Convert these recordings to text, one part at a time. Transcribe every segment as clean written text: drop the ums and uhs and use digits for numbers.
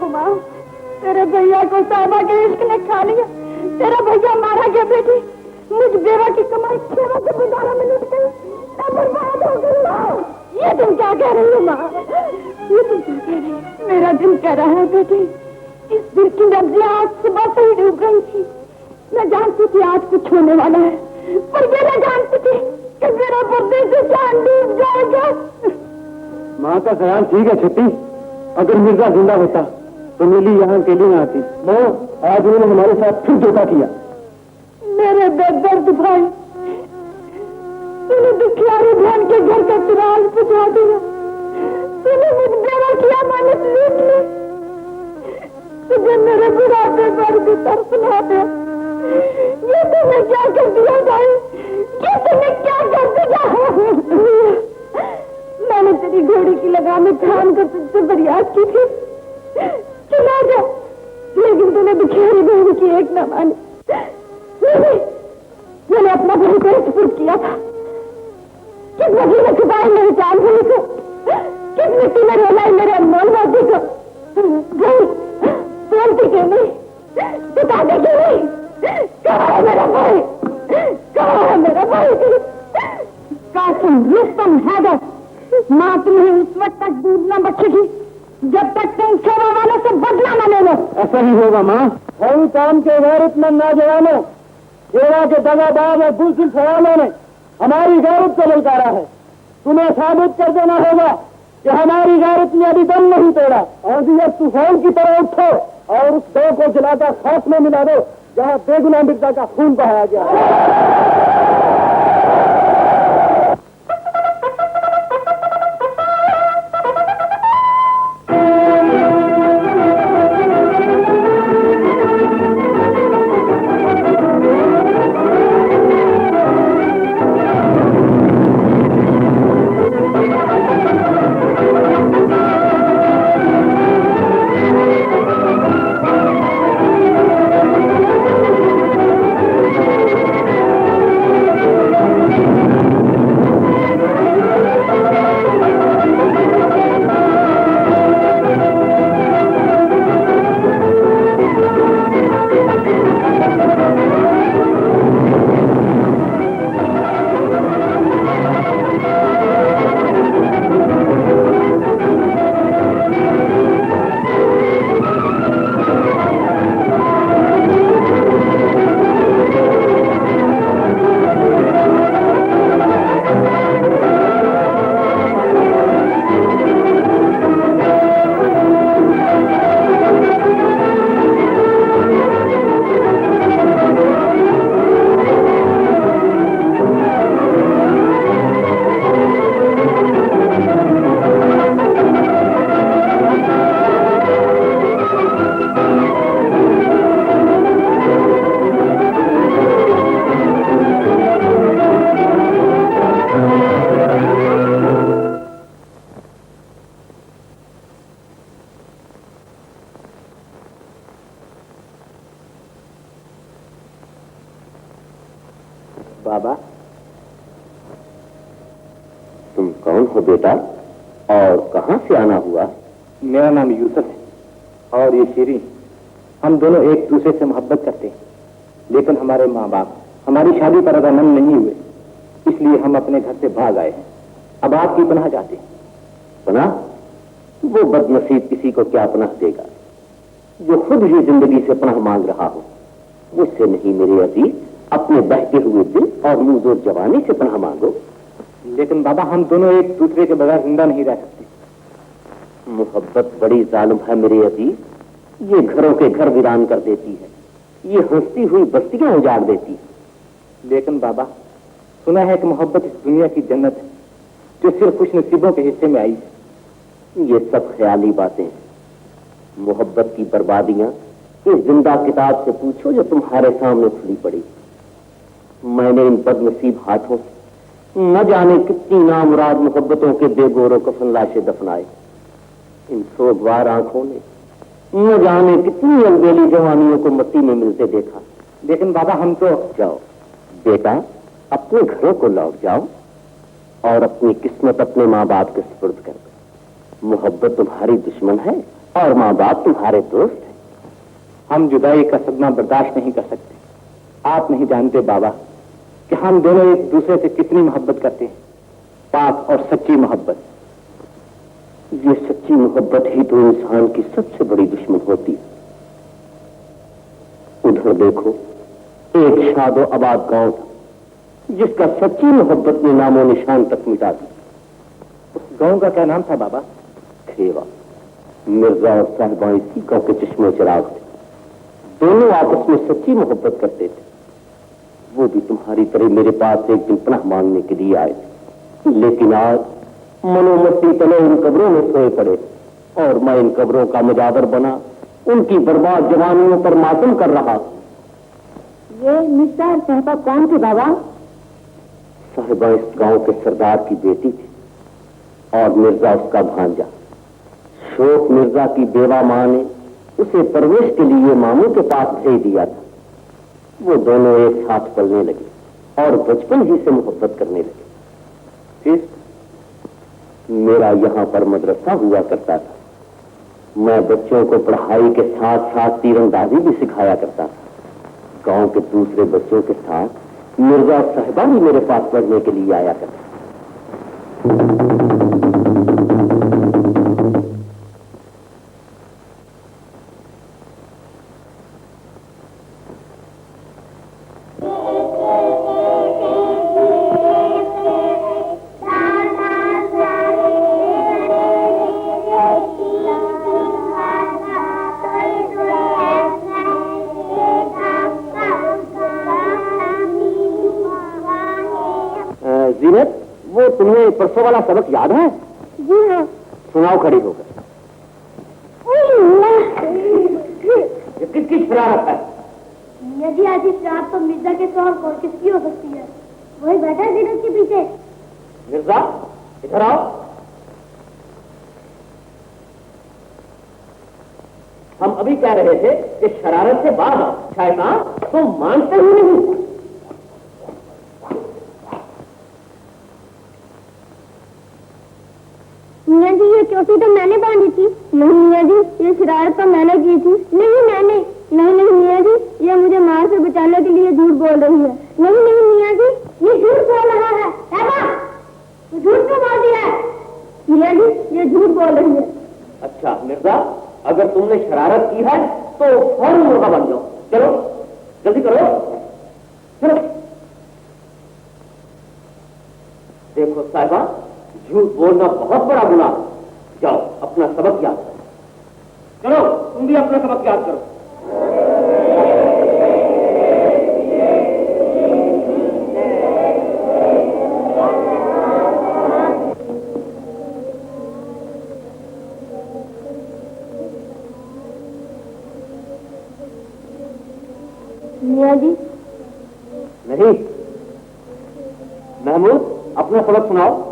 माँ, तेरे भैया को साहबा के इश्क ने खा लिया। तेरा भैया मारा गया बेटी। मुझ बेवा की कमाई सेवा के गुजारा में लुट गई, बर्बाद हो गई। माँ, ये तुम क्या कह रही हो माँ? ये तुम क्या कह रही हो? मेरा दिल कह रहा है बेटी, इस दिल की नब्जियां आज सुबह से ही डूब गई थी। मैं जानती थी आज कुछ होने वाला है, पर ये न जानती थी कि मेरा पर्दे से जान डूब जाएगा। माँ का ख्याल ठीक है छुट्टी। अगर मिर्जा जिंदा होता तो मिली यहाँ अकेली न आती। वो आज उन्होंने हमारे साथ फिर धोखा किया। मेरे बेदर्द भाई, तूने दुखियारी बहन के घर का चिराग बुझा दिया। तूने मुझ बेवा किया मानस लूट ली। तुझे मेरे बुढ़ापे पर भी तरस ना दे। ये तूने क्या कर दिया भाई? ये तूने क्या कर दिया? मैंने तेरी घोड़ी की लगाम में थाम कर तुझसे फरियाद की थी, चला जा, लेकिन तूने दुखियारी बहन की एक न मानी। नहीं, मैंने अपना बहू को स्पुर्द किया था। किस वकील ने छुपाई मेरी जान भूमि को? किस मिट्टी में रोलाई मेरे अनमोल मोती को? बोलती क्यों नहीं? बताते क्यों नहीं? कहाँ है मेरा भाई? कहाँ है मेरा भाई? कासिम, रुस्तम, हैदर, माँ तुम्हें उस वक्त तक दूध न बचेगी जब तक तुम सेवा वालों से बदला न ले लो। ऐसा ही होगा माँ। हम काम के गैरतमंद नौजवानों, सेवा के दगाबाज और बुज़दिल सवालों ने हमारी गैरत को ललकारा है। तुम्हें साबित कर देना होगा कि हमारी गैरत ने अभी दम नहीं तोड़ा। और तूफान की तरह उठो और उस दो को जलाकर खाक में मिला दो जहाँ बेगुनाह मिर्जा का खून बहाया गया। बाबा, तुम कौन हो बेटा और कहां से आना हुआ? मेरा नाम यूसुफ है और ये शीरी। हम दोनों एक दूसरे से मोहब्बत करते हैं, लेकिन हमारे माँ बाप हमारी शादी पर रजामंद नहीं हुए, इसलिए हम अपने घर से भाग आए हैं। अब आपकी पनाह चाहते हैं। पनाह? वो बदनसीब किसी को क्या पनाह देगा जो खुद ही जिंदगी से पनाह मांग रहा हो। मुझसे नहीं मेरे अजीज, अपने बहते हुए दिल और मूजोर जवानी से पनाह मांगो। लेकिन बाबा, हम दोनों एक दूसरे के बगैर जिंदा नहीं रह सकते। मोहब्बत बड़ी जालिम है मेरे अजीज, ये घरों के घर वीरान कर देती है, ये हंसती हुई बस्तियां उजाड़ देती है। लेकिन बाबा, सुना है कि मोहब्बत इस दुनिया की जन्नत है जो सिर्फ खुश नसीबों के हिस्से में आई है। ये सब ख्याली बातें हैं। मोहब्बत की बर्बादियां इस जिंदा किताब से पूछो जो तुम्हारे सामने खुली पड़ी। मैंने इन बदनसीब हाथों न जाने कितनी नामुराद मोहब्बतों के बेगोरों कफन लाशें दफनाए। इन सोगवार आंखों ने न जाने कितनी अलबेली जवानियों को मिट्टी में मिलते देखा। लेकिन बाबा, हम तो... जाओ बेटा, अपने घरों को लौट जाओ और अपनी किस्मत अपने माँ बाप के सुपुर्द कर दो। मोहब्बत तुम्हारी दुश्मन है और माँ बाप तुम्हारे दोस्त हैं। हम जुदाई का सदमा बर्दाश्त नहीं कर सकते। आप नहीं जानते बाबा कि हम दोनों एक दूसरे से कितनी मोहब्बत करते हैं, पाक और सच्ची मोहब्बत। ये सच्ची मोहब्बत ही तो इंसान की सबसे बड़ी दुश्मन होती है। उधर देखो, एक शादो आबाद गांव था जिसका सच्ची मोहब्बत ने नामो निशान तक मिटा दिया। उस गांव का क्या नाम था बाबा? खेवा। मिर्जा और साहिबा इसी गांव के चश्मे चिराग थे। दोनों आपस में सच्ची मोहब्बत करते थे। वो भी तुम्हारी तरह मेरे पास एक दिन पनाह मांगने के लिए आए थे, लेकिन आज मनोमस्ती तले इन कब्रों में सोए पड़े और मैं इन कब्रों का मुजावर बना, उनकी बर्बाद जवानियों पर मातम कर रहा। ये मिर्जा और साहिबा कौन थे बाबा? साहिबा इस गांव के सरदार की बेटी थी और मिर्जा उसका भांजा। शोक मिर्जा की बेवा मां ने उसे परवरिश के लिए मामू के पास भेज दिया था। वो दोनों एक साथ पलने लगे और बचपन ही से मोहब्बत करने लगे। फिर मेरा यहाँ पर मदरसा हुआ करता था। मैं बच्चों को पढ़ाई के साथ साथ तीरंदाजी भी सिखाया करता था। गांव के दूसरे बच्चों के साथ मिर्जा साहिबा भी मेरे पास पढ़ने के लिए आया करता। जीनत, वो तुम्हें परसों वाला सबक याद है? जी हाँ। सुनाओ खड़ी होकर। ये किसकी शरारत है? यदि ऐसी शरारत तो मिर्जा के शौहर को किसकी हो सकती है? वही बैठा है जीनत के पीछे। मिर्जा, इधर आओ। हम अभी कह रहे थे कि शरारत से बाहर आओ। शैतान, तुम मानते ही नहीं। मियाँ जी, ये चोटी तो मैंने बांधी थी। नहीं मियाँ जी, ये शरारत तो मैंने की थी। नहीं मैंने। नहीं नहीं मियाँ जी, ये मुझे मार से बचाने के लिए झूठ बोल रही है। नहीं नहीं मियाँ जी, ये झूठ बोल रहा है। तो झूठ क्यों बोल दिया है? मियाँ जी, ये झूठ बोल रही है। अच्छा मिर्जा, अगर तुमने शरारत की है तो फौरन मुर्गा बन जाओ। चलो जल्दी करो, चलो। देखो साहिबा, झूठ बोलना बहुत बड़ा गुनाह है। जाओ अपना सबक याद करो। चलो तुम भी अपना सबक याद करो। मियाँ जी। नहीं, महमूद अपना सबक सुनाओ।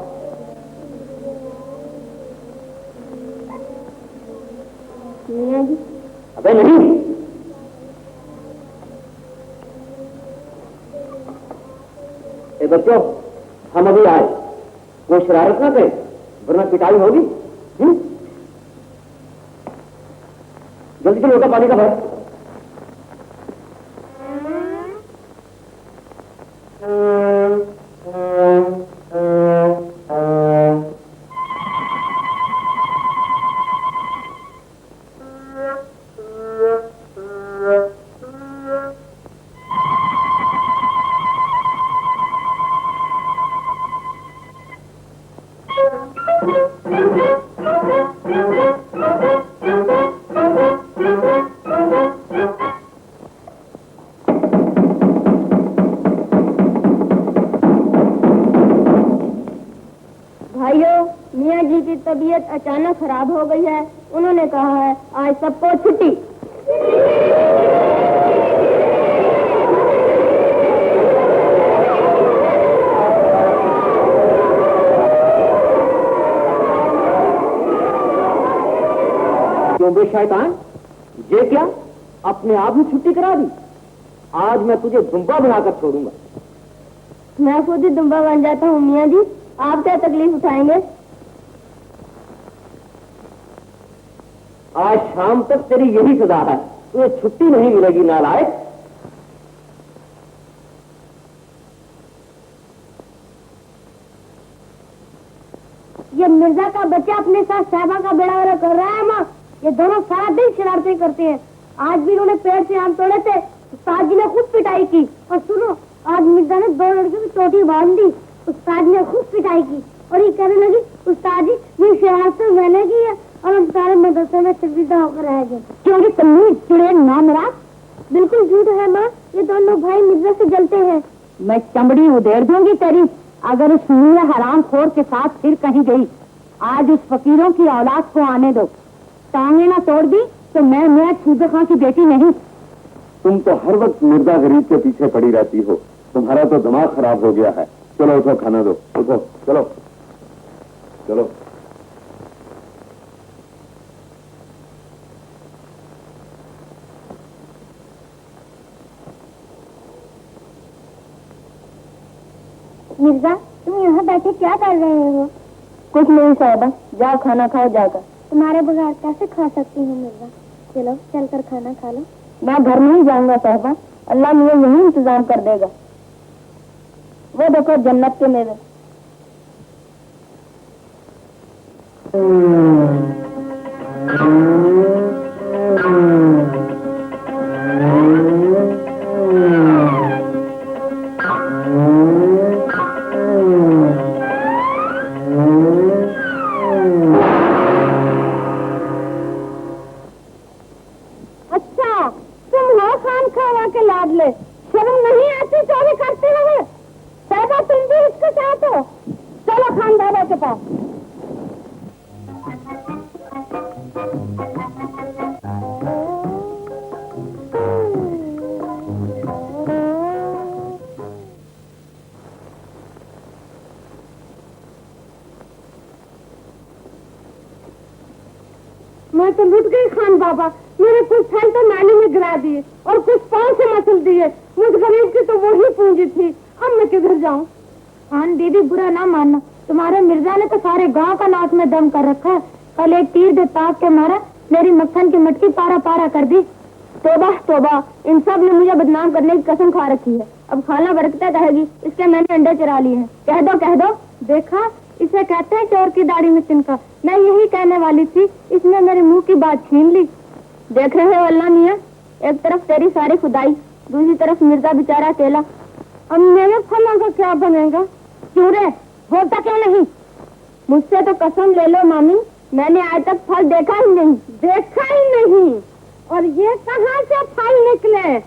मियाँ जी। अबे नहीं। ए बच्चों, हम अभी आए, कोई शरारत ना करें वरना पिटाई होगी। जल्दी से लोटा पानी का भर। मियाँ जी की तबीयत अचानक खराब हो गई है। उन्होंने कहा है आज सबको छुट्टी। क्यों बे शैतान, ये क्या अपने आप ही छुट्टी करा दी? आज मैं तुझे दुम्बा बनाकर छोड़ूंगा। मैं खुद ही दुम्बा बन जाता हूँ मियाँ जी, आप क्या तकलीफ उठाएंगे? आज शाम तक तेरी यही सजा है, तुझे छुट्टी नहीं मिलेगी नालायक। ये मिर्जा का बच्चा अपने साथ साहबा का बेड़ा वाला कर रहा है माँ। ये दोनों सारा दिन शरारतें करते हैं। आज भी इन्होंने पेड़ से आम तोड़े थे, उस्ताद जी ने खुद पिटाई की। और सुनो, आज मिर्जा ने 2 लड़कियों की चोटी बांध दी, उस्ताद ने खुद पिटाई की और ये कहने लगी उस्ताद जी ये शरारत तो मैंने की है और हम सारे मदरसे में शर्मिंदा होकर रह गए क्योंकि तमीज चुड़ैल नाम रहा। बिल्कुल झूठ है माँ, ये दोनों भाई मिर्जा से जलते हैं। मैं चमड़ी उधेड़ दूंगी तेरी अगर उस मुँह हराम खोर के साथ फिर कहीं गई। आज उस फकीरों की औलाद को आने दो, टांगे ना तोड़ दी तो मैं सूबे खां की बेटी नहीं। तुम तो हर वक्त मिर्जा गरीब के पीछे पड़ी रहती हो, तुम्हारा तो दिमाग खराब हो गया है। चलो उठो, खाना दो, उठो, चलो चलो। मिर्जा तुम यहाँ बैठे क्या कर रहे हो? कुछ नहीं साहबा, जाओ खाना खाओ जाकर। तुम्हारे बगैर कैसे खा सकती हूँ मिर्जा? चलो चलकर खाना खा लो। मैं घर में ही जाऊंगा साहबा, अल्लाह मुझे यही इंतजाम कर देगा। वो देखो जन्नत के मेवे। अच्छा तुम हो खान खावा के लाडले, शर्म नहीं आती चोरी करते हुए? साहबा तुम भी इसके साथ हो, चलो खान दादा के पास। मैं तो लुट गई खान बाबा, मेरे कुछ फल तो नाली में गिरा दिए और कुछ पाँव से मसल दिए। मुझ गरीब की तो वही पूंजी थी, अब मैं किधर जाऊं? खान दीदी बुरा ना मानना, तुम्हारे मिर्जा ने तो सारे गांव का नाक में दम कर रखा है। कल एक तीर दे ताक के मारा, मेरी मक्खन की मटकी पारा पारा कर दी। तोबा तोबा, इन सब ने मुझे बदनाम करने की कसम खा रखी है। अब खाना बरकता कहेगी, इसके मैंने अंडे चुरा लिए हैं। कह दो, देखा इसे कहते हैं चोर की दाढ़ी में तिनका। मैं यही कहने वाली थी, इसने मेरे मुंह की बात छीन ली। देख रहे हो अल्लाह मियां, एक तरफ तेरी सारी खुदाई, दूसरी तरफ मिर्जा बेचारा अकेला। अब मेरे फलों का क्या बनेगा? क्यों रे, होता क्यों नहीं? मुझसे तो कसम ले लो मामी, मैंने आज तक फल देखा ही नहीं। और ये कहाँ से फल निकले?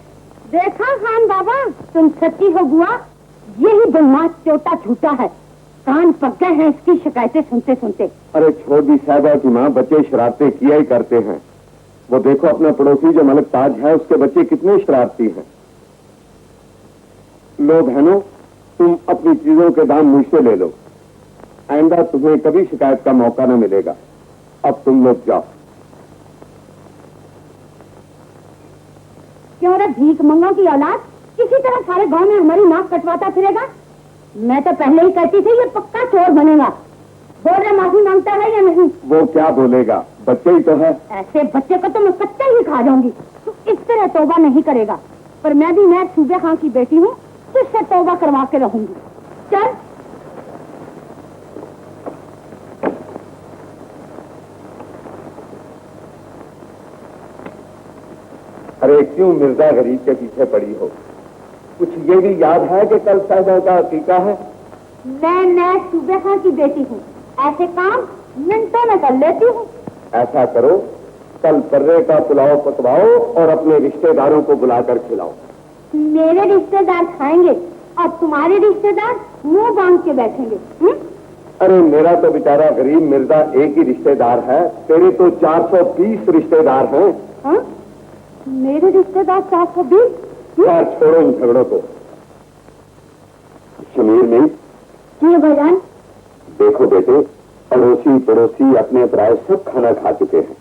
देखा खान बाबा, तुम सच्ची हो बुआ, यही बदमाश चोटा झूठा है। कान पक गए हैं इसकी शिकायतें सुनते सुनते। अरे छोड़ दी साहबा की माँ, बच्चे शरारतें किया ही करते हैं। वो देखो अपना पड़ोसी जो मलिक ताज है, उसके बच्चे कितने शरारती हैं। लो बहनों, तुम अपनी चीजों के दाम मुझसे ले लो, आइंदा तुम्हें कभी शिकायत का मौका न मिलेगा। अब तुम लोग जाओ। क्यों रे भीख मंगों की औलाद, किसी तरह सारे गांव में हमारी नाक कटवाता फिरेगा? मैं तो पहले ही कहती थी ये पक्का चोर बनेगा। बोल रहे माफी मांगता है या नहीं? वो क्या बोलेगा, बच्चे ही तो है। ऐसे बच्चे को तो मैं कच्चा ही खा जाऊंगी। तू इस तरह तौबा नहीं करेगा, पर मैं सूबे खां की बेटी हूँ, तुझसे तौबा करवा के रहूंगी। चल। अरे क्यों मिर्जा गरीब के पीछे पड़ी हो? कुछ ये भी याद है कि कल साहबों का अकीका है? मैं सूबे खां की बेटी हूँ, ऐसे काम मिनटों में कर लेती हूँ। ऐसा करो, कल पर्रे का पुलाव पकवाओ और अपने रिश्तेदारों को बुलाकर खिलाओ। मेरे रिश्तेदार खाएंगे और तुम्हारे रिश्तेदार मुंह बांध के बैठेंगे। अरे मेरा तो बेचारा गरीब मिर्जा एक ही रिश्तेदार है, तेरे तो 420 रिश्तेदार हैं। हाँ? मेरे रिश्तेदार 420? यार छोड़ो इन झगड़ों को। शमीर में जी भाईजान। देखो बेटे, अड़ोसी पड़ोसी अपने पराए सब खाना खा चुके हैं,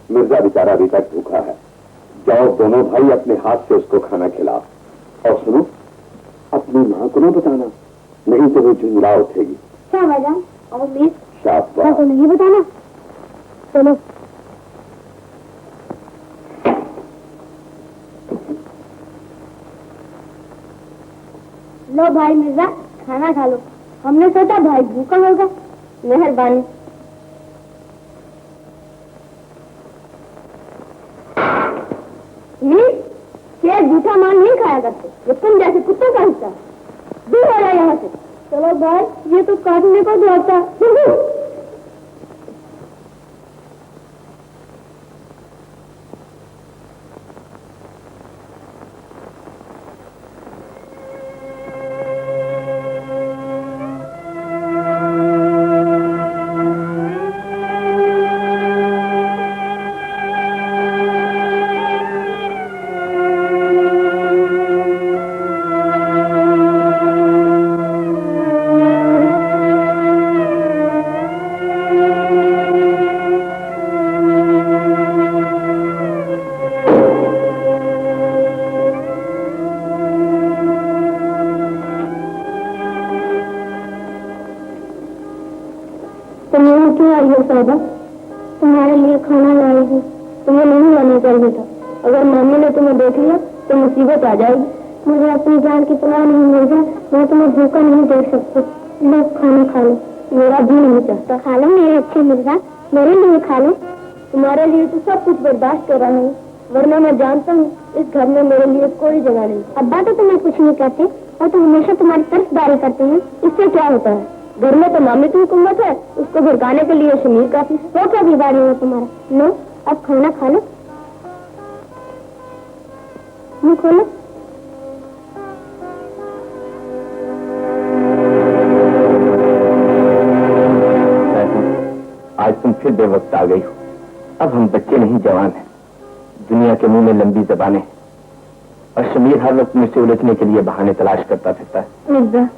मिर्जा बेचारा अभी तक भूखा है। जाओ दोनों भाई अपने हाथ से उसको खाना खिलाओ। और सुनो, अपनी माँ को ना बताना, नहीं तो वो झुंझला उठेगी। क्या भाईजान? और प्लीज शाबाश। को नहीं बताना। चलो। लो भाई मिर्जा, खाना खा लो। हमने सोचा भाई भूखा होगा। मेहरबानी। शेर जूठा मान नहीं खाया करते, ये तुम जैसे कुत्तों का हिस्सा। दूर हो जाए यहाँ से। चलो भाई, ये तो काटने को दौड़ता। तुम्हारे लिए खाना लाई हूँ। तुम्हें नहीं लाना चाहिए था। अगर मम्मी ने तुम्हें देख लिया तो मुसीबत आ जाएगी। मुझे अपनी जान की परवाह नहीं मिर्जा, मैं तुम्हें भूखा नहीं देख सकती। लो खाना खा लो। मेरा भी नहीं चाहता। खा लो मेरे अच्छे मिर्जा, मेरे लिए खा लो। तुम्हारे लिए तो सब कुछ बर्दाश्त कर रहा हूँ, वरना मैं जानता हूँ इस घर में मेरे लिए कोई जगह नहीं। अब्बा तो तुम्हें कुछ नहीं कहते और तुम हमेशा तुम्हारी तरफदारी करते हैं। इससे क्या होता है? घर में तो मामी की हुकूमत है, उसको भड़काने के लिए शमीर काफी। वो क्या बिगाड़ी है तुम्हारा? लो अब खाना खा लो। मुँह खोलो। आज तुम फिर बेवक्त आ गई हो। अब हम बच्चे नहीं जवान हैं। दुनिया के मुंह में लंबी जबानें और शमीर हर वक्त मुझसे उलझने के लिए बहाने तलाश करता फिरता है। मिर्जा,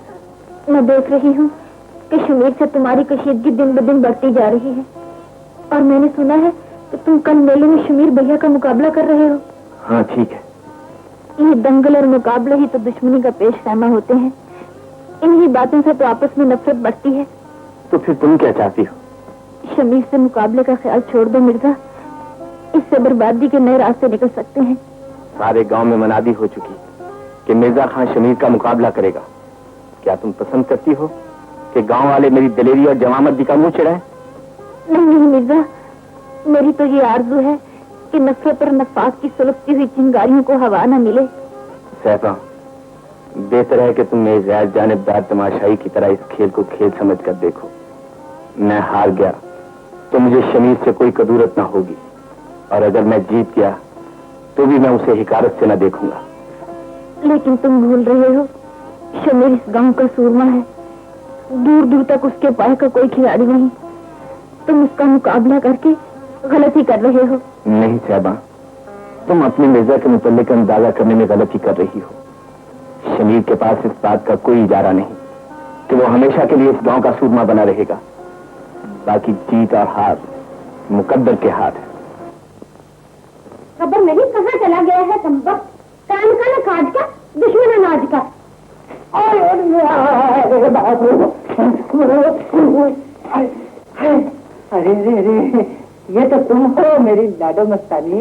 मैं देख रही हूँ कि शमीर से तुम्हारी कशीदगी दिन ब दिन बढ़ती जा रही है और मैंने सुना है कि तुम कल मेले में शमीर भैया का मुकाबला कर रहे हो। हाँ ठीक है। ये दंगल और मुकाबले ही तो दुश्मनी का पेश खैमा होते हैं। इन्हीं बातों से तो आपस में नफरत बढ़ती है। तो फिर तुम क्या चाहती हो? शमीर से मुकाबले का ख्याल छोड़ दो मिर्जा, इससे बर्बादी के नए रास्ते निकल सकते हैं। सारे गांव में मनादी हो चुकी कि मिर्जा खान शमीर का मुकाबला करेगा। क्या तुम पसंद करती हो कि गांव वाले मेरी दलेरी और जवामर्दी का मुंह चिढ़ाएं? नहीं मिर्जा, मेरी तो ये आरज़ू है कि नफरत और नफाक की सुलगती हुई चिंगारियों को हवा न मिले। सैफा, बेहतर है कि तुम मेरी गैर जानिबदार तमाशाई की तरह इस खेल को खेल समझ कर देखो। मैं हार गया तो मुझे शमीर से कोई कदूरत ना होगी, और अगर मैं जीत गया तो भी मैं उसे हिकारत से न देखूंगा। लेकिन तुम भूल रहे हो, शमीर इस गांव का सूरमा है। दूर दूर तक उसके पाए का कोई खिलाड़ी नहीं। तुम उसका मुकाबला करके गलती कर रहे हो। नहीं साहबा, तुम अपनी मिर्जा के मुतल्लिक अंदाजा करने में गलती कर रही हो। शमीर के पास इस बात का कोई इजारा नहीं कि वो हमेशा के लिए इस गांव का सूरमा बना रहेगा। बाकी जीत और हार मुकद्दर के हाथ है। खबर नहीं कहाँ चला गया है कमबख्त, कान का न काज का, दुश्मन अनाज का। अरे रे रे, ये तो तुम हो मेरी लाडो मस्तानी।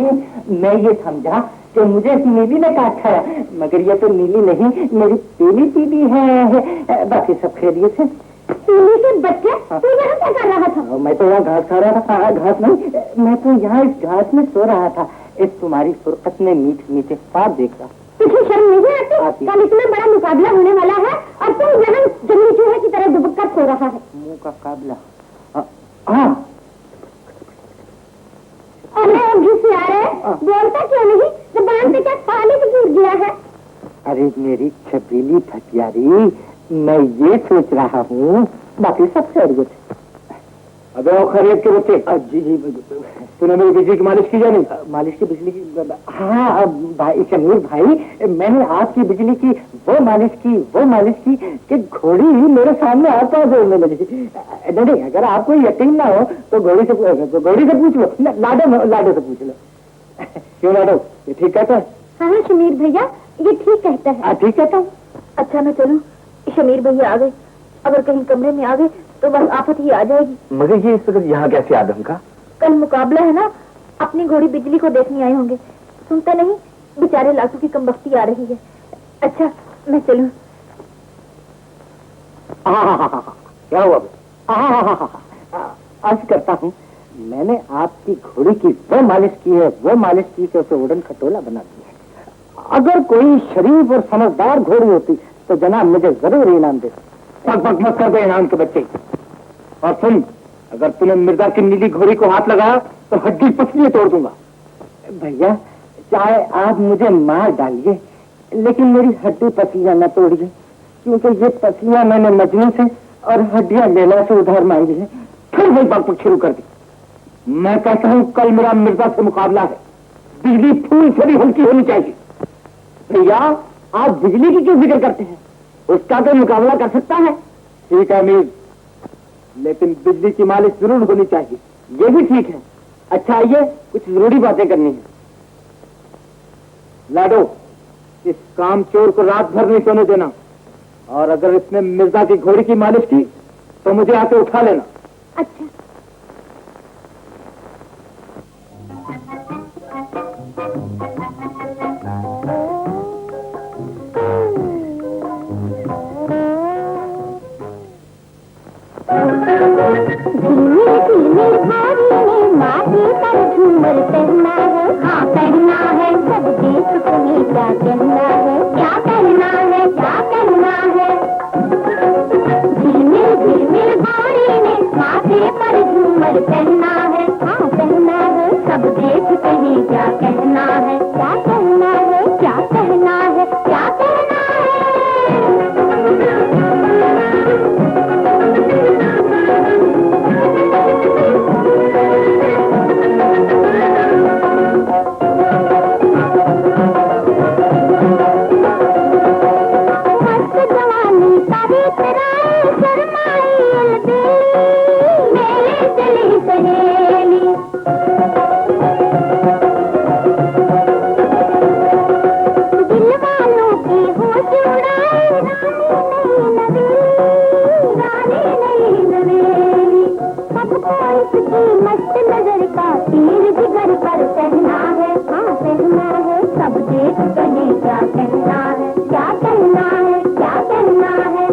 मैं ये समझा कि मुझे नीली ने काटा है, मगर ये तो नीली नहीं, मेरी पीली पीली है। बाकी सब खैरियत से। पीली से बच्चे, तू यहाँ क्या कर रहा था? मैं तो यहाँ घास खा रहा था। घास नहीं, मैं तो यहाँ इस घास में सो रहा था। इस तुम्हारी फुरकत में मीठे मीठे ख्वाब देख रहा। तुझे शर्म नहीं आती? कल इतना बड़ा मुकाबला होने वाला है और तुम यहाँ जंगली चूहे की तरह दुबक कर सो रहा है। मुंह का काबला। हाँ, अरे घिस आ रहे, बोलता क्यों नहीं? जबान से क्या पानी भी गिर गया है? अरे मेरी छबीली ठटियारी, मैं ये सोच रहा हूँ, बाकी सब खैरियत है। अबे वो खैरियत के बच्चे। जी जी, तूने मेरी बिजली की मालिश की या नहीं? मालिश की बिजली की? हाँ भाई शमीर भाई, मैंने आपकी बिजली की वो मालिश की कि घोड़ी मेरे सामने आता जोड़ने लगी। नहीं, अगर आपको यकीन ना हो तो घोड़ी से पूछ लो, लाडो से पूछ लो। क्यों लाडो, ये ठीक कहता है? हाँ शमीर भैया, ये ठीक कहता है। ठीक कहता हूँ। अच्छा मैं चलूं? शमीर भैया आ गए, अगर कहीं कमरे में आ गए तो बस आफत ही आ जाएगी। मगर ये इस वक्त यहाँ कैसे आदम का? कल मुकाबला है ना, अपनी घोड़ी बिजली को देखने आए होंगे। सुनता नहीं, बेचारे लाटू की कमबख्ती आ रही है। अच्छा मैं चलूं? क्या हुआ? आज करता हूँ। मैंने आपकी घोड़ी की वो मालिश की है, वो मालिश की कि उसे उड़न खटोला बना दिया। अगर कोई शरीफ और समझदार घोड़ी होती तो जनाब मुझे जरूर इनाम दे। पग पग मत कर दे इनाम के बच्चे। और सुन, अगर तूने मिर्जा की नीली घोड़ी को हाथ लगाया तो हड्डी पसलियां तोड़ दूंगा। भैया, चाहे आप मुझे मार डालिए, लेकिन मेरी हड्डी पसलियां न तोड़िए, क्योंकि ये पसलियां मैंने मजनू से और हड्डियां लैला से उधार मांगी है। फिर वही बात शुरू कर दी। मैं कहता हूँ कल मेरा मिर्जा से मुकाबला है। बिजली फूल से भी हल्की होनी चाहिए। भैया, आप बिजली की क्यों जिक्र करते हैं? उसका तो मुकाबला कर सकता है। ठीक है अमीर, लेकिन बिजली की मालिश जरूर होनी चाहिए। ये भी ठीक है। अच्छा आइए, कुछ जरूरी बातें करनी है। लाडो, इस काम चोर को रात भर नहीं सोने देना, और अगर इसने मिर्जा की घोड़ी की मालिश की तो मुझे आके उठा लेना। अच्छा। धीमे धीमे भारी ने माथे पर झूमर पहना है। हाँ पहना है, सब देख तुम्हें क्या कहना है, क्या कहना है, क्या कहना है। धीमे धीमे भारी ने माथे पर झूमर पहना है। हाँ पहना है, सब देख तुम्हें क्या कहना है, क्या कहना है, क्या कहना है, क्या कहना है। मस्त नजर का तीर जिगर पर पहना है। हाँ पहना है, सब देख कहे क्या कहना है, क्या कहना है, क्या कहना है।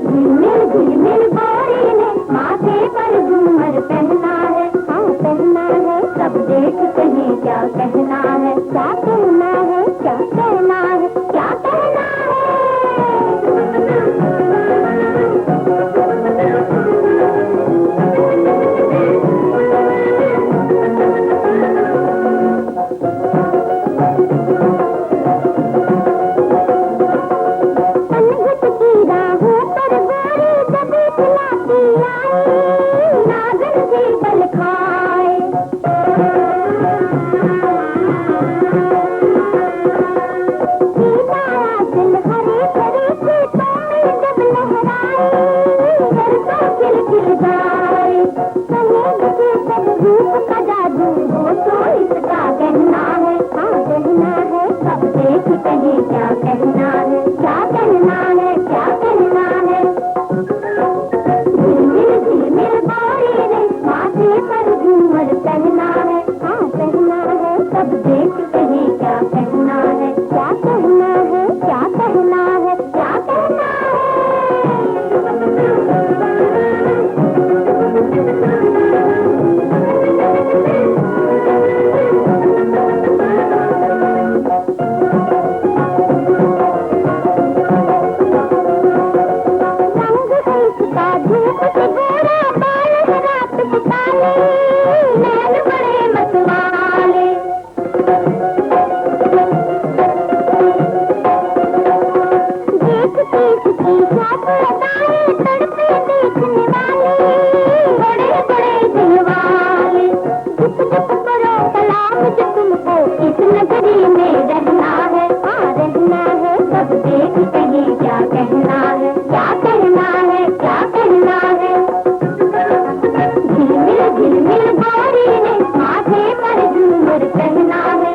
झिलमिल झिलमिल गोरी ने माथे पर झूमर पहना है। हाँ पहना है, सब देख कहे क्या कहना है, क्या कहना है, क्या कहना है, क्या कहना है। झिलमिल झिलमिल गोरी ने माथे पर झूमर पहना है।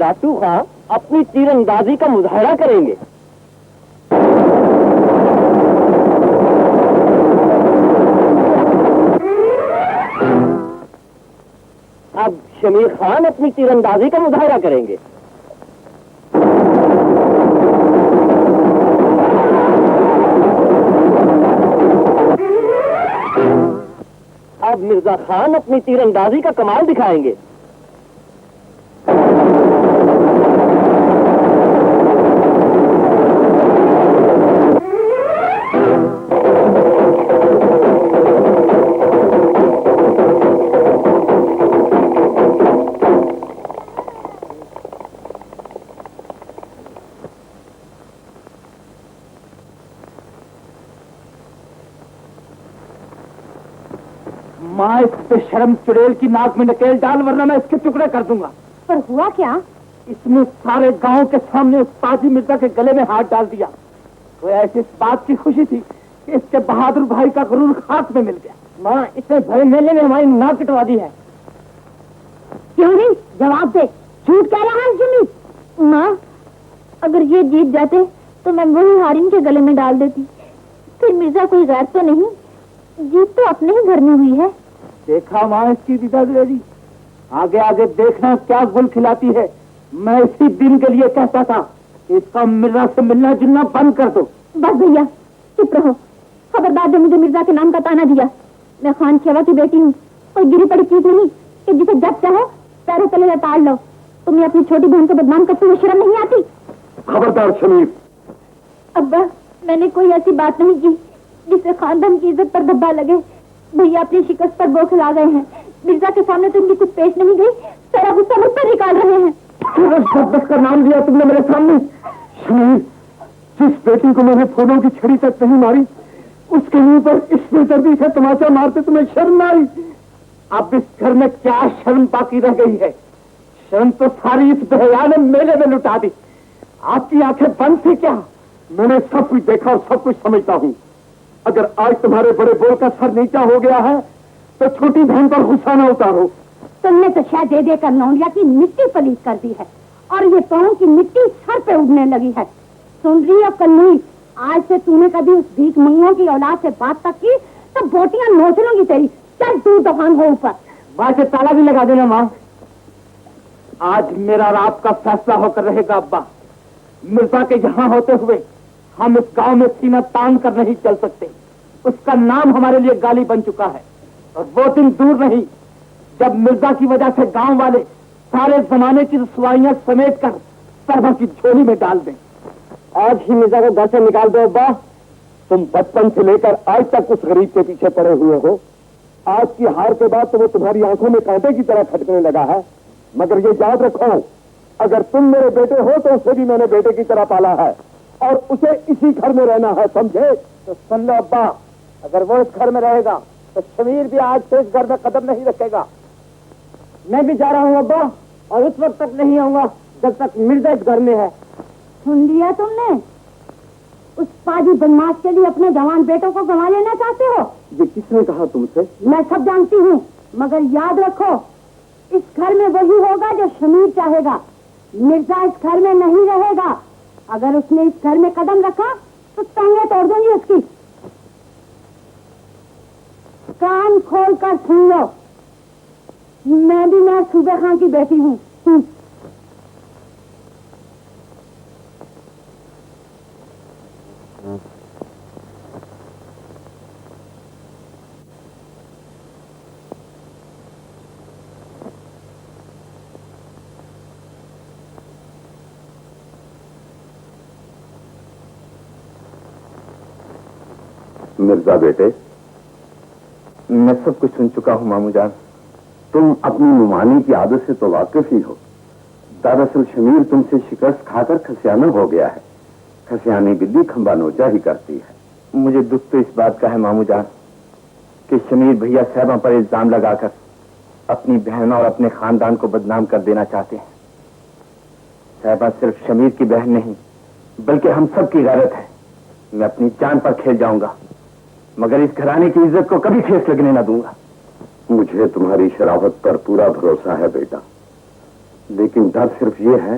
जाटू खां अपनी तीरंदाजी का मुजाहरा करेंगे। अब शमीर खान अपनी तीरंदाजी का मुजाहरा करेंगे। अब मिर्जा खान अपनी तीरंदाजी का कमाल दिखाएंगे। माँ, इस बेशर्म चुड़ैल की नाक में नकेल डाल, वरना मैं इसके टुकड़े कर दूंगा। पर हुआ क्या? इसने सारे गांव के सामने उस पाजी मिर्जा के गले में हाथ डाल दिया। तो ऐसी इस बात की खुशी थी कि इसके बहादुर भाई का गुरूर हाथ में मिल गया। माँ, इसने भरे मेले में हमारी नाक कटवा दी है। क्यों नहीं? जवाब दे, झूठ कह रहा है सुनी। माँ, अगर ये जीत जाते तो मैं वही हारिन के गले में डाल देती। फिर मिर्जा कोई गैर तो नहीं, जीत तो अपने ही घर में हुई है। देखा माँ इसकी दिदारी, आगे आगे देखना क्या गुल खिलाती है। मैं इसी दिन के लिए कहता था कि इसका मिर्जा से मिलना जुलना बंद कर दो। बस भैया, चुप रहो। खबरदार जो मुझे मिर्जा के नाम का ताना दिया। मैं खान खेवा की बेटी हूँ, कोई गिरी पड़ी चीज नहीं कि जिसे जब चाहो पैरों तले लताड़ लो। तुम्हें अपनी छोटी बहन को बदनाम करते हुए शर्म नहीं आती? खबरदार शमीर। अब्बा, मैंने कोई ऐसी बात नहीं की जिससे खानदान की इज्जत पर धब्बा लगे। भैया अपनी शिकस्त पर बौखला गए हैं। मिर्जा के सामने तो इनकी कुछ पेश नहीं गई, सारा गुस्सा मुझ पर निकाल रहे हैं। शब्द का नाम लिया तुमने मेरे सामने। शमीर, जिस बेटी को मैंने फूलों की छड़ी तक नहीं मारी, उसके मुंह पर इस बेदर्दी से तमाचा मारते तुम्हें शर्म न आई। अब इस घर में क्या शर्म बाकी रह गई है? शर्म तो सारी इस बेहया ने मेले में लुटा दी। आपकी आंखें बंद थी क्या? मैंने सब कुछ देखा और सब कुछ समझता हूँ। अगर आज तुम्हारे बड़े बोल का सर नीचा हो गया है तो छोटी बहन पर गुस्सा न उतारो। तुमने तो शायद दे देकर लौंडिया की मिट्टी पलीत कर दी है और ये पाँव की मिट्टी सर पे उड़ने लगी है। सुन रही है कन्नूई, आज से तूने कभी उस भीख मंगों की औलाद से बात तक की तो बोटियां नोच लूंगी तेरी। चल तू तूफान हो ऊपर। माँ से ताला भी लगा देना। माँ, आज मेरा रात का फैसला होकर रहेगा। अब्बा, मिर्जा के यहाँ होते हुए हम इस गांव में सीना तान कर नहीं चल सकते। उसका नाम हमारे लिए गाली बन चुका है और वो दिन दूर नहीं जब मिर्जा की वजह से गांव वाले सारे जमाने की रसवाइयां समेट कर सरभा की झोली में डाल दें। आज ही मिर्जा को घर से निकाल दो। अब्बा, तुम बचपन से लेकर आज तक उस गरीब के पीछे पड़े हुए हो। आज की हार के बाद तो वो तुम्हारी आंखों में कांटे की तरह खटकने लगा है। मगर ये याद रखो, अगर तुम मेरे बेटे हो तो उसे भी मैंने बेटे की तरह पाला है और उसे इसी घर में रहना है, समझे? तो सुन लो अब्बा, अगर वो इस घर में रहेगा तो शमीर भी आज से इस घर में कदम नहीं रखेगा। मैं भी जा रहा हूँ अब्बा, और उस वक्त तक नहीं आऊंगा जब तक मिर्जा इस घर में है। सुन लिया तुमने? उस पाजी बदमाश के लिए अपने जवान बेटों को गंवा लेना चाहते हो? ये किसने कहा तुमसे? मैं सब जानती हूँ, मगर याद रखो, इस घर में वही होगा जो शमीर चाहेगा। मिर्जा इस घर में नहीं रहेगा। अगर उसने इस घर में कदम रखा तो टांगें तोड़ दूंगी उसकी। कान खोल कर सुन लो, मैं सूबे खां की बेटी हूँ। मिर्जा बेटे, मैं सब कुछ सुन चुका हूं मामू जान। तुम अपनी नुमानी की आदत से तो वाकिफ ही हो। दरअसल शमीर तुमसे शिकस्त खाकर खसियाना हो गया है। खसियानी बिल्ली खंबा नोचा ही करती है। मुझे दुख तो इस बात का है मामू जान कि शमीर भैया साहबा पर इल्जाम लगाकर अपनी बहन और अपने खानदान को बदनाम कर देना चाहते हैं। साहबा सिर्फ शमीर की बहन नहीं बल्कि हम सब की गैरत है। मैं अपनी जान पर खेल जाऊंगा मगर इस घराने की इज्जत को कभी ठेस लगने न दूंगा। मुझे तुम्हारी शराफत पर पूरा भरोसा है बेटा। लेकिन डर सिर्फ ये है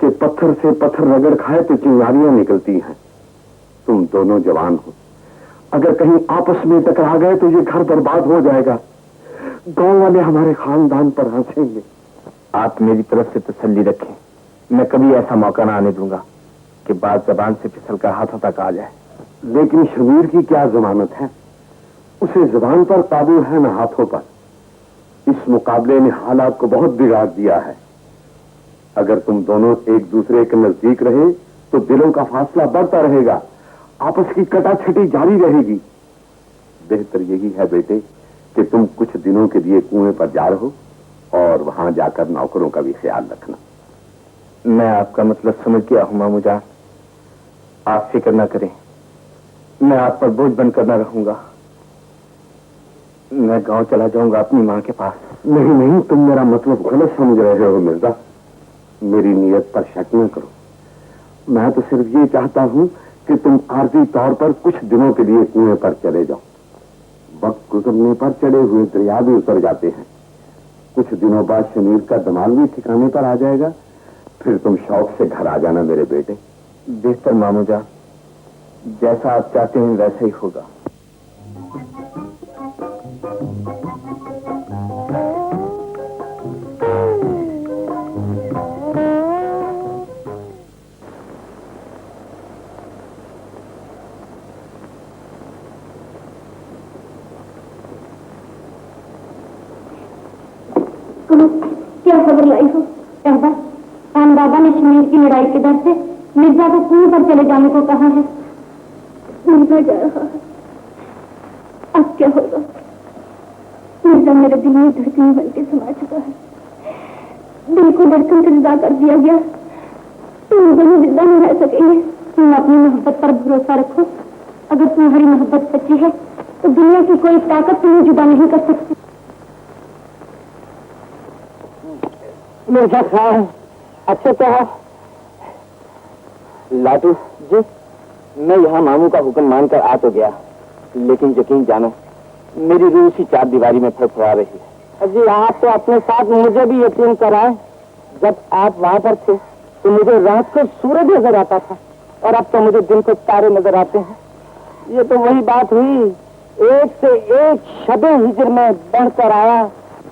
कि पत्थर से पत्थर रगड़ खाए तो चिंगारियां निकलती हैं। तुम दोनों जवान हो, अगर कहीं आपस में टकरा गए तो ये घर बर्बाद हो जाएगा। गांव वाले हमारे खानदान पर हंसेंगे। आप मेरी तरफ से तसल्ली रखें, मैं कभी ऐसा मौका ना आने दूंगा कि बात जबान से फिसलकर हाथों तक आ जाए। लेकिन शमीर की क्या जमानत है? उसे जबान पर काबू है न हाथों पर। इस मुकाबले ने हालात को बहुत बिगाड़ दिया है। अगर तुम दोनों एक दूसरे के नजदीक रहे तो दिलों का फासला बढ़ता रहेगा, आपस की कटाछटी जारी रहेगी। बेहतर यही है बेटे कि तुम कुछ दिनों के लिए कुएं पर जा रहो और वहां जाकर नौकरों का भी ख्याल रखना। मैं आपका मतलब समझ गया हूं मामू जान, आप फिक्र न करें, मैं आप पर बोझ बनकर न रहूंगा। मैं गांव चला जाऊंगा अपनी मां के पास। नहीं नहीं, तुम मेरा मतलब गलत समझ रहे हो मिर्जा। मेरी नीयत पर शक न करो। मैं तो सिर्फ ये चाहता हूं कि तुम आर्जी तौर पर कुछ दिनों के लिए कुएं पर चले जाओ। वक्त गुजरने पर चढ़े हुए दरिया भी उतर जाते हैं। कुछ दिनों बाद शमीर का दमाल भी ठिकाने पर आ जाएगा, फिर तुम शौक से घर आ जाना मेरे बेटे। बेहतर मामू जान, जैसा आप चाहते हैं वैसा ही होगा। क्या खबर लाई हो? कहबा खान बाबा ने शमीर की लड़ाई के डर से मिर्जा को कुएं पर चले जाने को कहा है। मिर्जा जा रहा है, अब क्या होगा? मिर्जा मेरे दिल में धड़कन बन के समा चुका है। दिल को धड़कन से जुदा कर दिया गया। तुम दोनों जिंदा नहीं रह सकेंगे। तुम अपनी मोहब्बत पर भरोसा रखो। अगर तुम्हारी मोहब्बत सच्ची है तो दुनिया की कोई ताकत तुम्हें जुदा नहीं कर सकती। मिर्जा खान, अच्छे तो है। लाटू जी, मैं यहाँ मामू का हुक्म मानकर आ तो गया, लेकिन यकीन जानो मेरी रूह सी चार दीवारी में फड़फड़ा रही है। जी आप तो अपने साथ मुझे भी यकीन कराए। जब आप वहाँ पर थे तो मुझे रात को सूरज नजर आता था और अब तो मुझे दिन को तारे नजर आते हैं। ये तो वही बात हुई, एक से एक शबे हिजर में बढ़कर आया।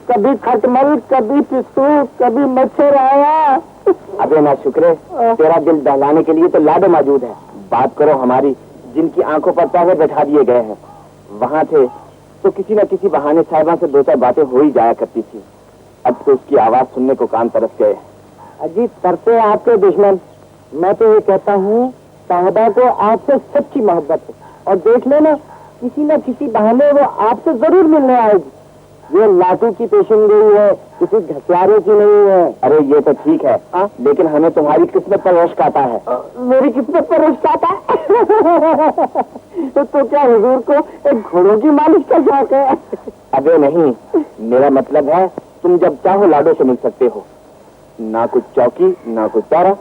कभी खटमल, कभी पिस्तू, कभी मच्छर आया। अबे ना शुक्रे, तेरा दिल दहलाने के लिए तो लाडो मौजूद है। बात करो हमारी, जिनकी आंखों पर तारे बैठा दिए गए हैं। वहाँ थे तो किसी न किसी बहाने साहिबा से दो चार बातें हो ही जाया करती थी। अब तो उसकी आवाज सुनने को कान तरस गए। अजीब तरसे आपके दुश्मन। मैं तो ये कहता हूँ साहिबा को आपसे सच्ची मोहब्बत है और देख लेना किसी न किसी बहाने वो आपसे जरूर मिलने आएगी। ये लाटू की पेशन गई है, किसी घसियारे की नहीं है। अरे ये तो ठीक है, लेकिन हमें तुम्हारी किस्मत पर रश्क आता है। मेरी किस्मत पर रश्क आता है? तो क्या हुजूर को एक घोड़ों की मालिश का शौक है? अबे नहीं, मेरा मतलब है तुम जब चाहो लाडो से मिल सकते हो। ना कुछ चौकी, ना कुछ चारा।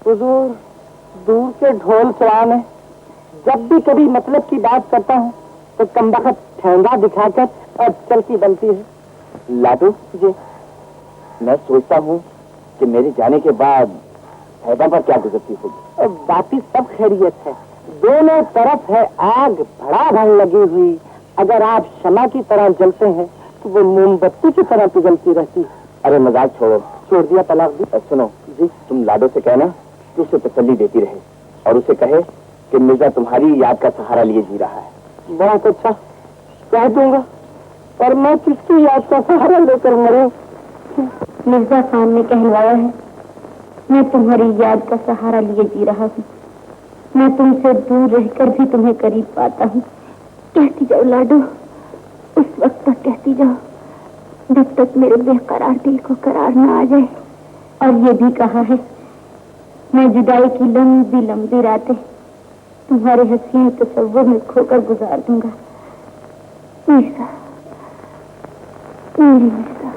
हुजूर दूर से ढोल सवार है। जब भी कभी मतलब की बात करता हूँ तो कमबख्त ठेंगा दिखाकर और चलती बनती है। लाडू जी, मैं सोचता हूँ कि मेरे जाने के बाद साहिबा पर क्या गुजरती होगी। बाकी सब खैरियत है, दोनों तरफ है आग भड़ाभड़ लगी हुई। अगर आप शमा की तरह जलते हैं तो वो मोमबत्ती की तरह पिघलती रहती है। अरे मजाक छोड़ो, छोड़ दिया तलाक दी। सुनो जी, तुम लाडो से कहना कि उसे तसल्ली देती रहे और उसे कहे कि मिर्जा तुम्हारी याद का सहारा लिए जी रहा है। बहुत अच्छा, कह दूंगा, पर मैं किसकी याद का सहारा लेकर मरूं? मिर्जा खान ने कहलवाया है, मैं तुम्हारी याद का सहारा लिए जी रहा हूँ। मैं तुमसे दूर रहकर भी तुम्हें करीब पाता हूँ। कहती जाओ लाडो, उस वक्त तक कहती जाओ जब तक मेरे बेकरार दिल को करार न आ जाए। और ये भी कहा है, मैं जुदाई की लंबी लंबी रातें तुम्हारे हसीन तस्वुर में खोकर गुजार दूंगा। मिर्जा, मेरी मिर्जा।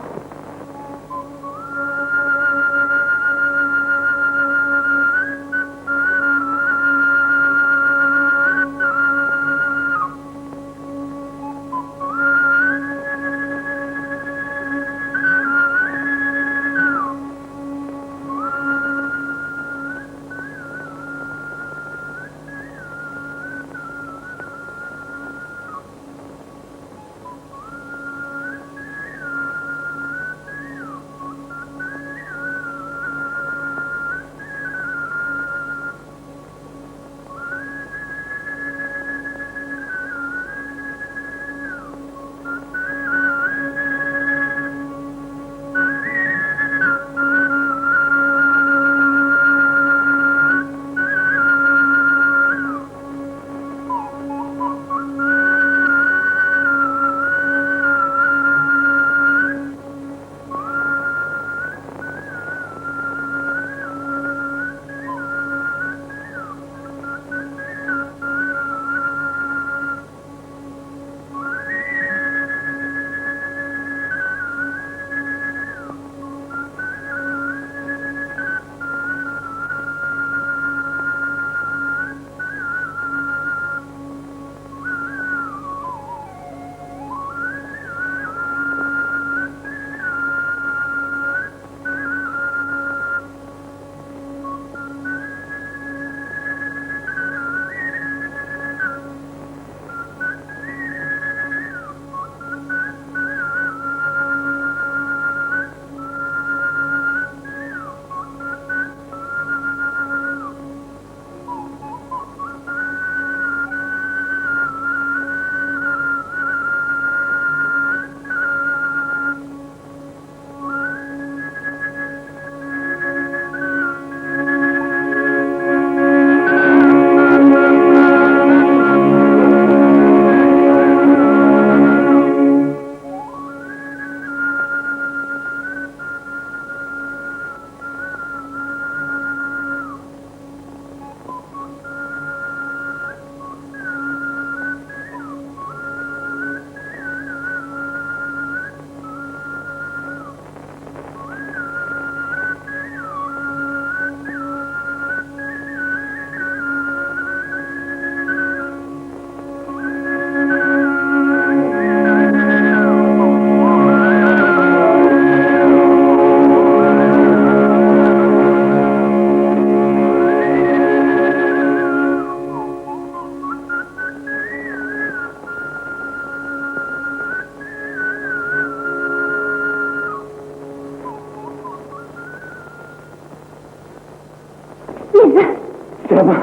यहाँ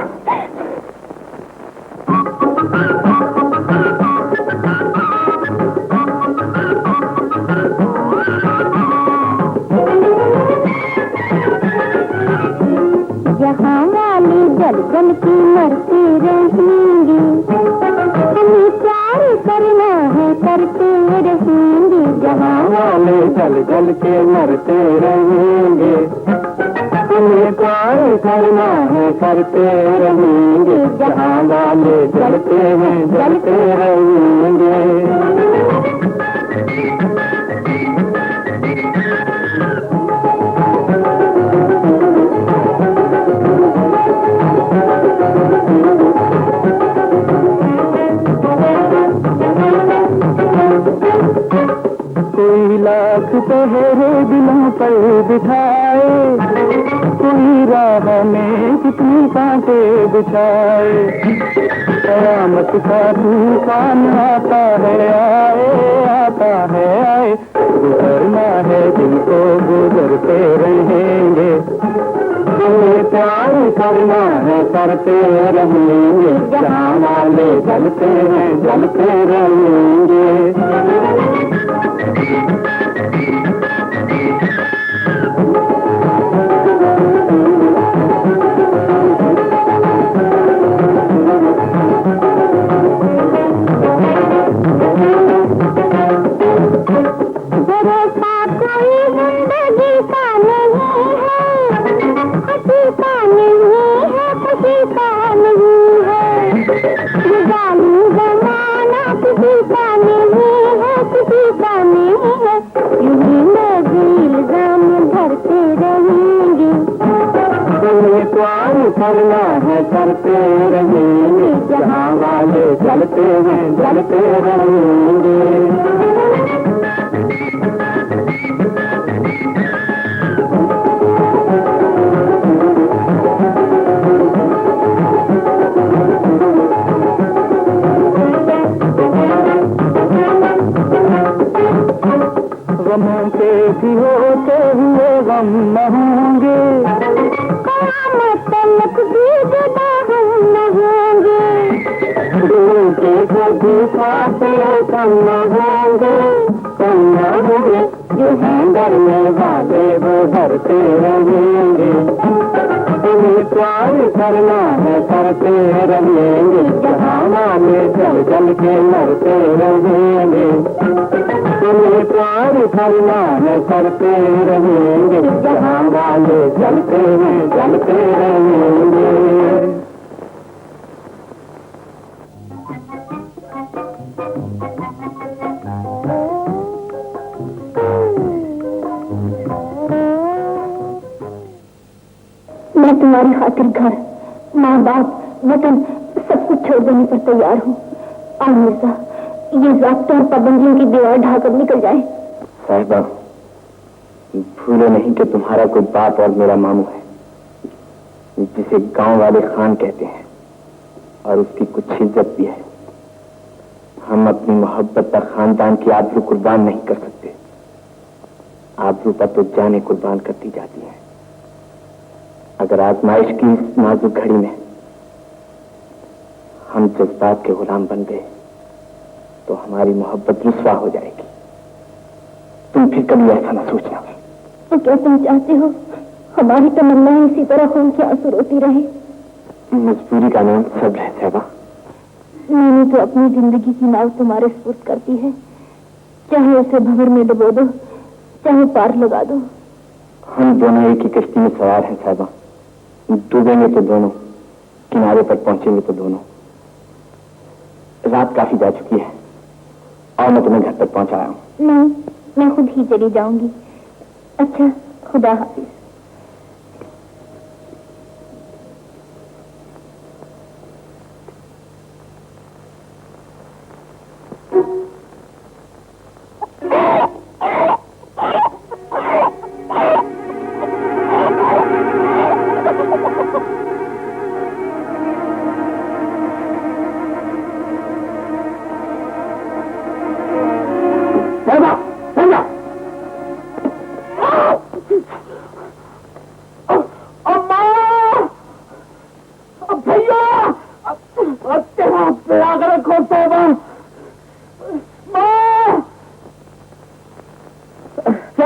वाले जल जल की मरते रहेंगे, हमें प्यार करना है करते रहेंगे। जहाँ वाले जल जल के मरते रहेंगे, हमें प्यार करना है करते रहेंगे। जहाँ वाले जलते हैं जलते रहेंगे। कोई लाख पहरे दिलों पर बिठाए, कोई राह में कितनी कांटे बिछाए। कयामत का तूफान आता है आए, गुजरना है जिनको गुजरते रहेंगे। हमें प्यार करना है करते रहेंगे। जहाँ वाले जलते हैं जलते रहेंगे। करना है करते रहेंगे। जहाँ वाले जलते हैं जलते रहेंगे। गमों के भी होते हुए गम न होंगे, तलक भी जुदा हम न होंगे। दिल के कभी फासले कम न होंगे, कम न होंगे। जो हैं डरने वाले वो डरते रहेंगे। तुम्हें प्यार करना है करते रहेंगे। जहाँ वाले जल जल के मरते रहेंगे। तुम्हें प्यार करना है करते रहेंगे। जहाँ वाले जलते हैं जलते रहेंगे। मैं तुम्हारी खातिर घर, माँ बाप, वतन सब कुछ छोड़ देने पर तैयार हूँ। आओ मिर्जा, ये ज़ाब्तों और पाबंदियों की दीवार ढाकर निकल जाए। साहिबा, भूलो नहीं कि तुम्हारा कोई बाप और मेरा मामू है, जिसे गांव वाले खान कहते हैं, और उसकी कुछ इज्जत भी है। हम अपनी मोहब्बत पर खानदान की आबरू कुर्बान नहीं कर सकते। आबरू पर तो जाने कुर्बान करती जाती है। अगर आजमाइश की इस नाजुक घड़ी में हम जज्बात के गुलाम बन गए तो हमारी मोहब्बत रुस्वा हो जाएगी। तुम फिर कभी ऐसा न सोचना। तो क्या तुम चाहते हो हमारी तमन्ना इसी तरह खून के आंसू रोती रहे? मजबूरी का नाम सब्र है साहिबा। मैंने तो अपनी जिंदगी की नाव तुम्हारे सुपुर्द कर दी है। चाहे उसे भंवर में डुबो दो, चाहे पार लगा दो। हम दोनों एक ही कश्ती में सवार हैं साहिबा। डूबेंगे तो दोनों, किनारे पर पहुंचेंगे तो दोनों। रात काफी जा चुकी है और मैं तुम्हें घर तक पहुंचाया हूँ। नहीं, मैं खुद ही चली जाऊंगी। अच्छा, खुदा हाफिज।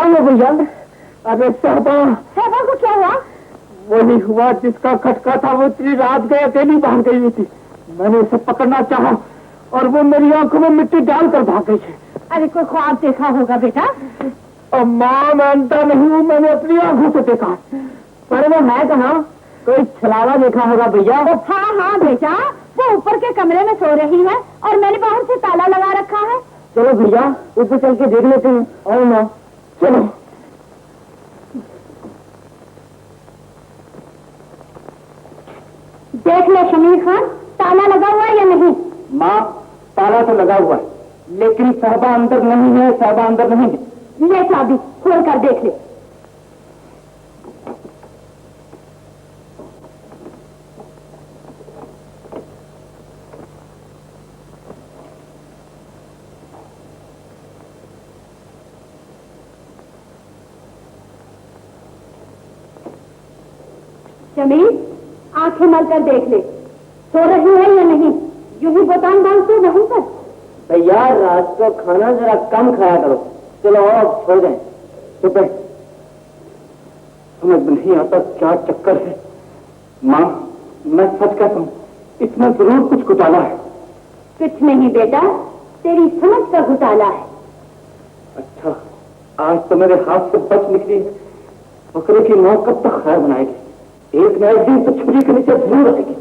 हुआ भैया? अरे साहबा को क्या हुआ? वही हुआ जिसका खटका था। वो इतनी रात गए अकेली भाग गई हुई थी। मैंने उसे पकड़ना चाहा और वो मेरी आंखों में मिट्टी डालकर भाग गई थी। अरे कोई ख्वाब देखा होगा बेटा। और माँ मैं अंता नहीं हूँ, मैंने अपनी आंखों से देखा। पर वो मैं कहा, कोई छलावा देखा होगा भैया? हाँ हाँ बेटा, वो ऊपर के कमरे में सो रही है और मैंने बाहर से ताला लगा रखा है। चलो भैया ऊपर चल के देख लेते हैं। और माँ चलो। देख ले शमीर खान, ताला लगा हुआ है या नहीं? माँ ताला तो लगा हुआ है, लेकिन साहबा अंदर नहीं है। साहबा अंदर नहीं है। ले चाबी खोल कर देख ले। जमीन आंखें मलकर देख ले, सो रही है या नहीं। यूं ही बोतान डालते वहीं पर। भैया रात को खाना जरा कम खाया करो। चलो और छोड़ दें। चुप है, समझ नहीं आता क्या चक्कर है। माँ मैं सच कहता हूँ, इसमें जरूर कुछ घोटाला है। कुछ नहीं बेटा, तेरी समझ का घोटाला है। अच्छा आज तो मेरे हाथ से बच निकली है। बकरे की माँ कब तक खैर बनाएगी? एक न एक दिन तो छुरी के नीचे जरूर आएगी।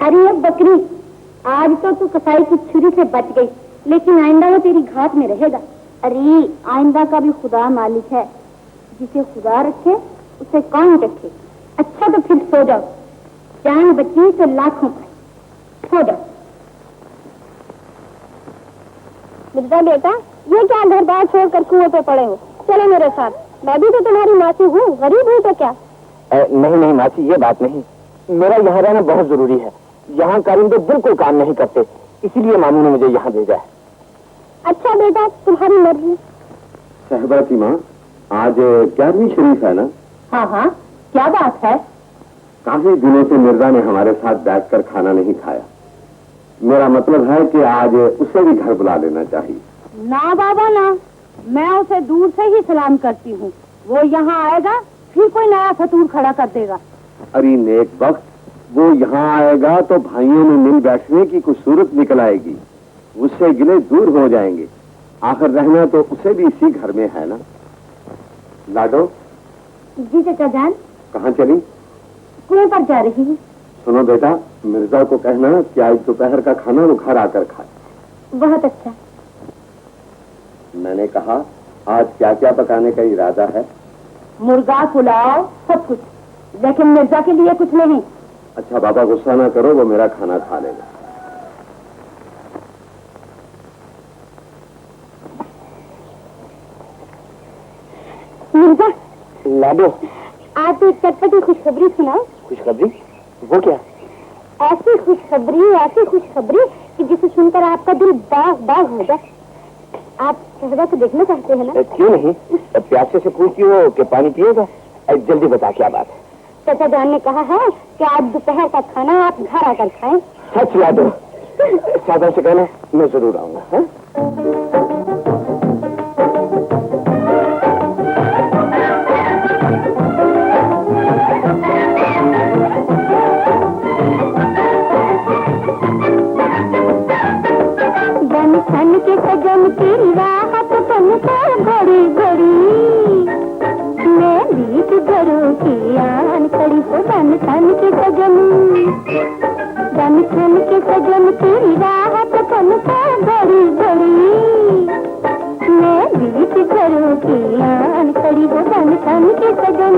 अरे बकरी, आज तो तू कसाई की छुरी से बच गई, लेकिन आइंदा वो तेरी घात में रहेगा। अरे आइंदा का भी खुदा मालिक है। जिसे खुदा रखे उसे कौन रखे। अच्छा तो फिर सो जाओ, जान बची तो लाखों पाए। सो जाओ। मिर्जा बेटा, ये क्या घर बार छोड़कर कुएं पे पड़े हो? चलो मेरे साथ, मैं भी तो तुम्हारी मासी हूँ। गरीब हूँ तो क्या? नहीं नहीं मासी, ये बात नहीं। मेरा यहाँ रहना बहुत जरूरी है। यहाँ कारिंदे बिल्कुल काम नहीं करते, इसीलिए मामू ने मुझे यहाँ भेजा है। अच्छा बेटा, तुम्हारी मर्जी। साहबा की माँ आज 11वीं शरीफ है ना? हाँ हाँ, क्या बात है? काफी दिनों से मिर्जा ने हमारे साथ बैठकर खाना नहीं खाया। मेरा मतलब है कि आज उसे भी घर बुला लेना चाहिए। ना बाबा ना, मैं उसे दूर से ही सलाम करती हूँ। वो यहाँ आएगा फिर कोई नया फतूर खड़ा कर देगा। अरे नेक वक्त, वो यहाँ आएगा तो भाइयों में मिल बैठने की कुछ सूरत निकल आएगी। उससे गिले दूर हो जाएंगे। आखिर रहना तो उसे भी इसी घर में है ना। लाडो। जी चाचा जान। कहाँ चली? कुएं पर जा रही हूँ। सुनो बेटा, मिर्जा को कहना कि आज दोपहर का खाना वो घर आकर खाए। बहुत अच्छा। मैंने कहा आज क्या क्या पकाने का इरादा है? मुर्गा, पुलाव, सब कुछ, लेकिन मिर्जा के लिए कुछ नहीं। अच्छा बाबा गुस्सा ना करो, वो मेरा खाना खा लेगा। मिर्जा। लाडो। आप एक चटपटी खुशखबरी सुनाओ। खुशखबरी? वो क्या? ऐसी खुशखबरी कि जिसे सुनकर आपका दिल बाग बाग हो जाए। आप शहजा को देखना चाहते हैं ना? क्यों नहीं, प्यासे से पूछती हो कि पानी पिएगा। जल्दी बता क्या बात है। चाचा जान ने कहा है कि आज दोपहर का खाना आप घर आकर खाएं। सच लाडो, सादा से कहना मैं जरूर आऊंगा। धन के सजन की राहत बनकर घड़ी घड़ी मैं बीच घरों की आन खड़ी हो। धन के सजन की राहत बनकर घड़ी घड़ी मैं बीच घरों की आन खड़ी हो। धन के सजन।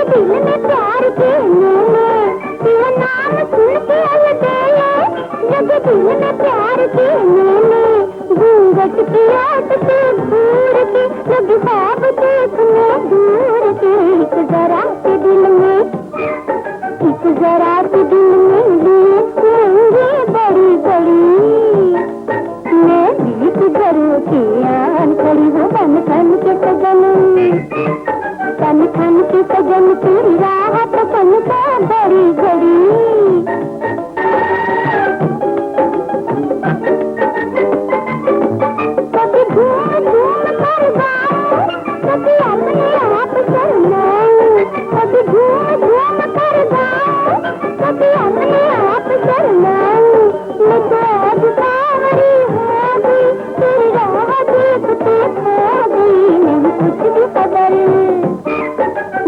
दिल में प्यार के मुंह में तेरा नाम सुन के अलबेले लगे दिल में प्यार के मैंने घूंघट की आट से दूर के लगे ख्वाब देखने दूर के एक जरा के दिल में लिए होंगे बड़ी बड़ी मैं बीच घरों की आन खड़ी हूँ बन खन के सजन की राह पसंद का बड़ी घड़ी कभी घूम घूम कर गाऊं कभी अपने आप शर्माऊं कभी घूम घूम कर गाऊं कभी अपने आप शर्माऊं मैं तो आज सावरी हो गई तेरी राह देखते खो गई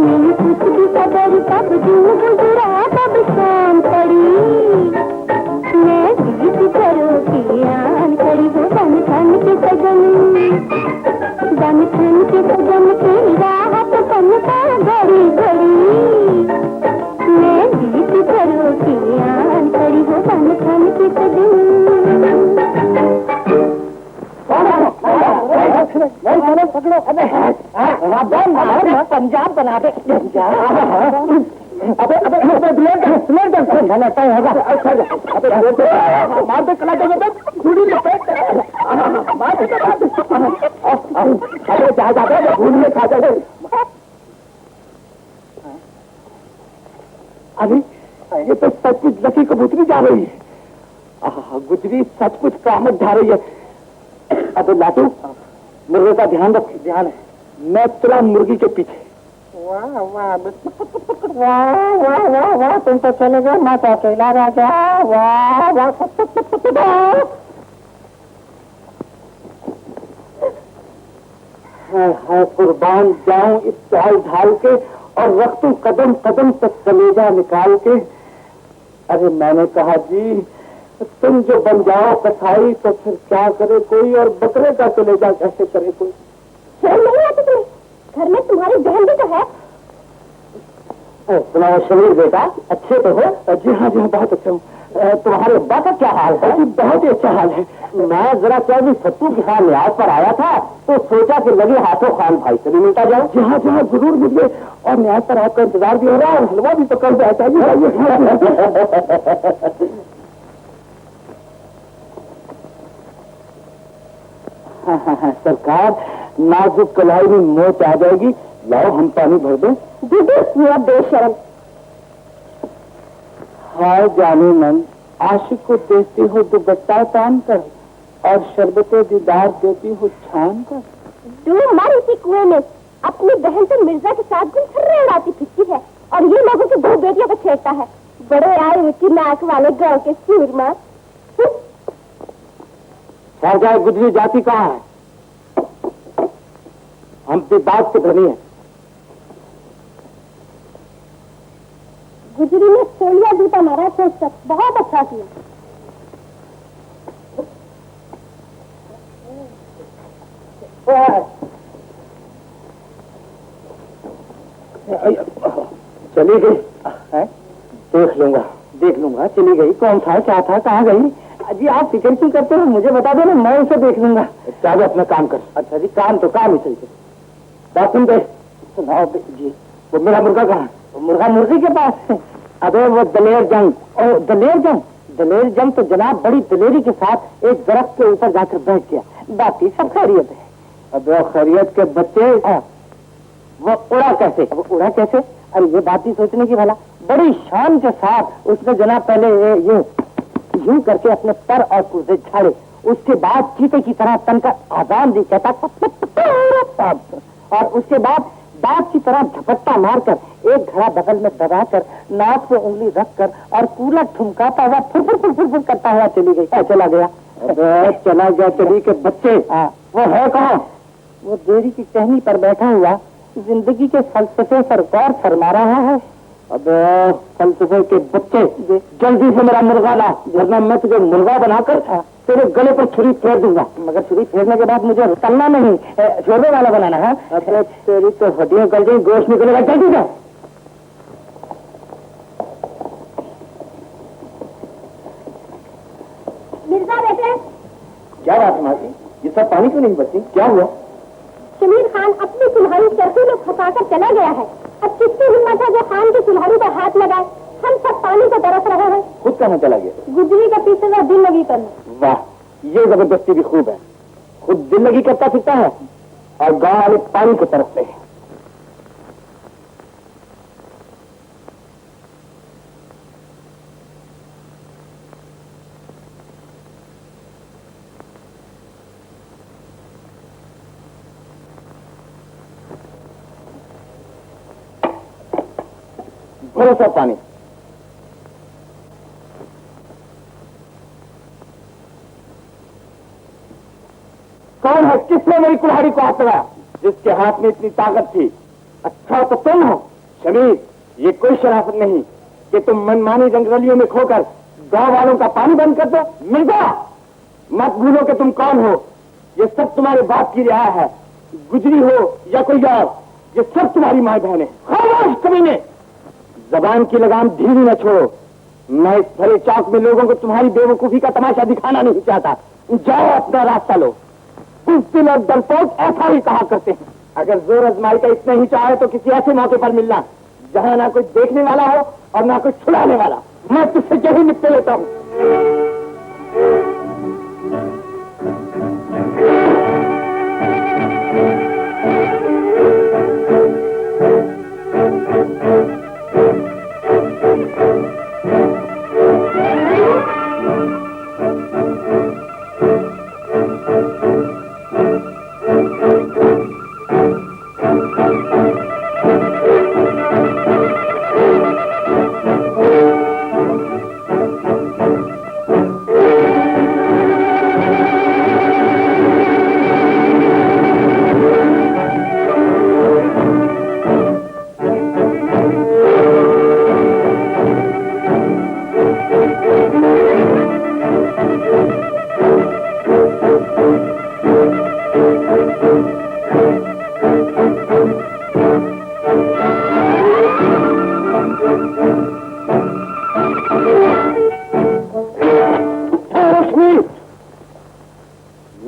नहीं कुछ भी खबर तब दिन गुजरा तब शाम पड़ी मैं बीच घरों की आन खड़ी हूँ बन खन के सजन की राह पसंद का घड़ी घड़ी मैं बीच घरों की आन खड़ी हूँ बन खन के पंजाब बना दे अबे अभी ये तो सचमुच लकी कबूतरी जा रही है गुजरी सचमुच कामत जा रही है अबे लाटू मुर्गे का ध्यान रख ध्यान है मैं तुला मुर्गी के पीछे वाह वाह वाह वाह वाह वाह तुम तो चले गए मैं तो अकेला रह गया वाह वाह हाँ कुर्बान जाऊं इस चाल ढाल के और रख तू कदम कदम तक कलेजा निकाल के अरे मैंने कहा जी तुम जो बन जाओ कसाई तो फिर क्या करे कोई और बकरे का कलेजा कैसे करे कोई शर्म नहीं आती तुम्हें घर में तुम्हारी बहन भी तो है सुनाओ शरीर बेटा अच्छे तो हो जी हाँ बहुत अच्छे हूँ तुम्हारे अब्बा का क्या हाल है जी बहुत ही अच्छा हाल है मैं जरा चौधरी सत्तू के साथ न्याज पर आया था तो सोचा कि लगे हाथों खान भाई से भी मिलता जाओ जी हाँ जरूर मिलिए और न्याज पर आपका इंतजार भी हो रहा है और हलवा भी पकड़ जाए चाहिए सरकार नाजुक कलाई में मोच आ जाएगी लाओ हम पानी भर दो मेरा बेशरम हाय जाने मन आशिक को देती हो दुपट्टा तान कर और शरबत दीदार देती हो छान कर तू मर इसी कुएं में अपनी बहन से मिर्जा के साथ गुलछर्रे उड़ाती फिरती है और ये लोगों की दो बेटियों को छेड़ता है बड़े आए मिट्टी नाक वाले गाँव के सूरमा जाए गुजरी जाति कहाँ है हम पे बात से भरी है गुजरी ने सोलिया जूता मारा सोच तक बहुत अच्छा किया चली गई देख लूंगा चली गई कौन था क्या था कहाँ गई जी आप फिक्र क्यों करते हो मुझे बता दो ना मैं उसे देख लूंगा चाहे अपना काम कर अच्छा जी काम तो काम ही चाहिए बात सुन गए सुनाओ जी वो मेरा मुर्गा कहाँ वो मुर्गा मुर्गी के पास है अबे वो दलेर जंग तो जनाब बड़ी दलेरी के साथ एक दरख्त के ऊपर जाकर बैठ गया बाकी सब खैरियत है अब वो खैरियत के बच्चे वो उड़ा कैसे अब उड़ा कैसे अरे ये बात ही सोचने की भला बड़ी शान के साथ उसने जनाब पहले यूं करके अपने पर और पुर्जे झाड़े उसके बाद चीते की तरह तन का आजान दी कहता और उसके बाद दांत की तरह झपट्टा मारकर एक घड़ा बगल में दबाकर नाक पे उंगली रखकर और पूरा ठुमकाता हुआ फुर करता हुआ चली गई चला गया चला गया चली के बच्चे वो है कहाँ वो देरी की टहनी पर बैठा हुआ जिंदगी के फलसफे पर गौर फरमा रहा है अब फलसफे के बच्चे जल्दी से मेरा मुर्गा ला वरना मैं तुझे मुर्गा बनाकर तेरे गले पर छुरी फेर दूंगा मगर छुरी फेरने के बाद मुझे तलना नहीं शोरबे वाला बनाना है अब तेरी तो हड्डियां गल गई गोश्त निकलेगा जल्दी से क्या बात है माँ जी, ये सब पानी क्यों नहीं बची? क्या हुआ? शमीर खान अपनी कुल्हाड़ी चरखी में फंसाकर चला गया है। अब किसकी हिम्मत है जो खान की कुल्हाड़ी पर हाथ लगाए? हम सब पानी को तरस रहे हैं। खुद कहाँ चला गया? गुजरी के पीछे वो दिल लगी करने। वाह, ये जबरदस्ती भी खूब है। खुद दिल लगी करता फिरता है और गाँव वाले पानी को तरसते हैं। भरोसा पानी। कौन है? किसने मेरी कुल्हाड़ी को हाथ लगाया? जिसके हाथ में इतनी ताकत थी। अच्छा तो तुम हो शमीर। ये कोई शराफत नहीं कि तुम मनमानी जंगलियों में खोकर गांव वालों का पानी बंद कर दो। मिर्जा, मत भूलो कि तुम कौन हो। ये सब तुम्हारे बाप की रियाया है। गुजरी हो या कोई और, ये सब तुम्हारी माँ बहन है। खामोश कमीने, जबान की लगाम ढीली न छोड़ो। मैं इस भरे चौक में लोगों को तुम्हारी बेवकूफी का तमाशा दिखाना नहीं चाहता। जाओ, अपना रास्ता लो। बुज़दिल और डरपोक ऐसा ही कहा करते हैं। अगर जोर आजमाई का इतना ही चाहे तो किसी ऐसे मौके पर मिलना जहां ना कोई देखने वाला हो और ना कोई छुड़ाने वाला। मैं तुझसे यही निपटे लेता हूं।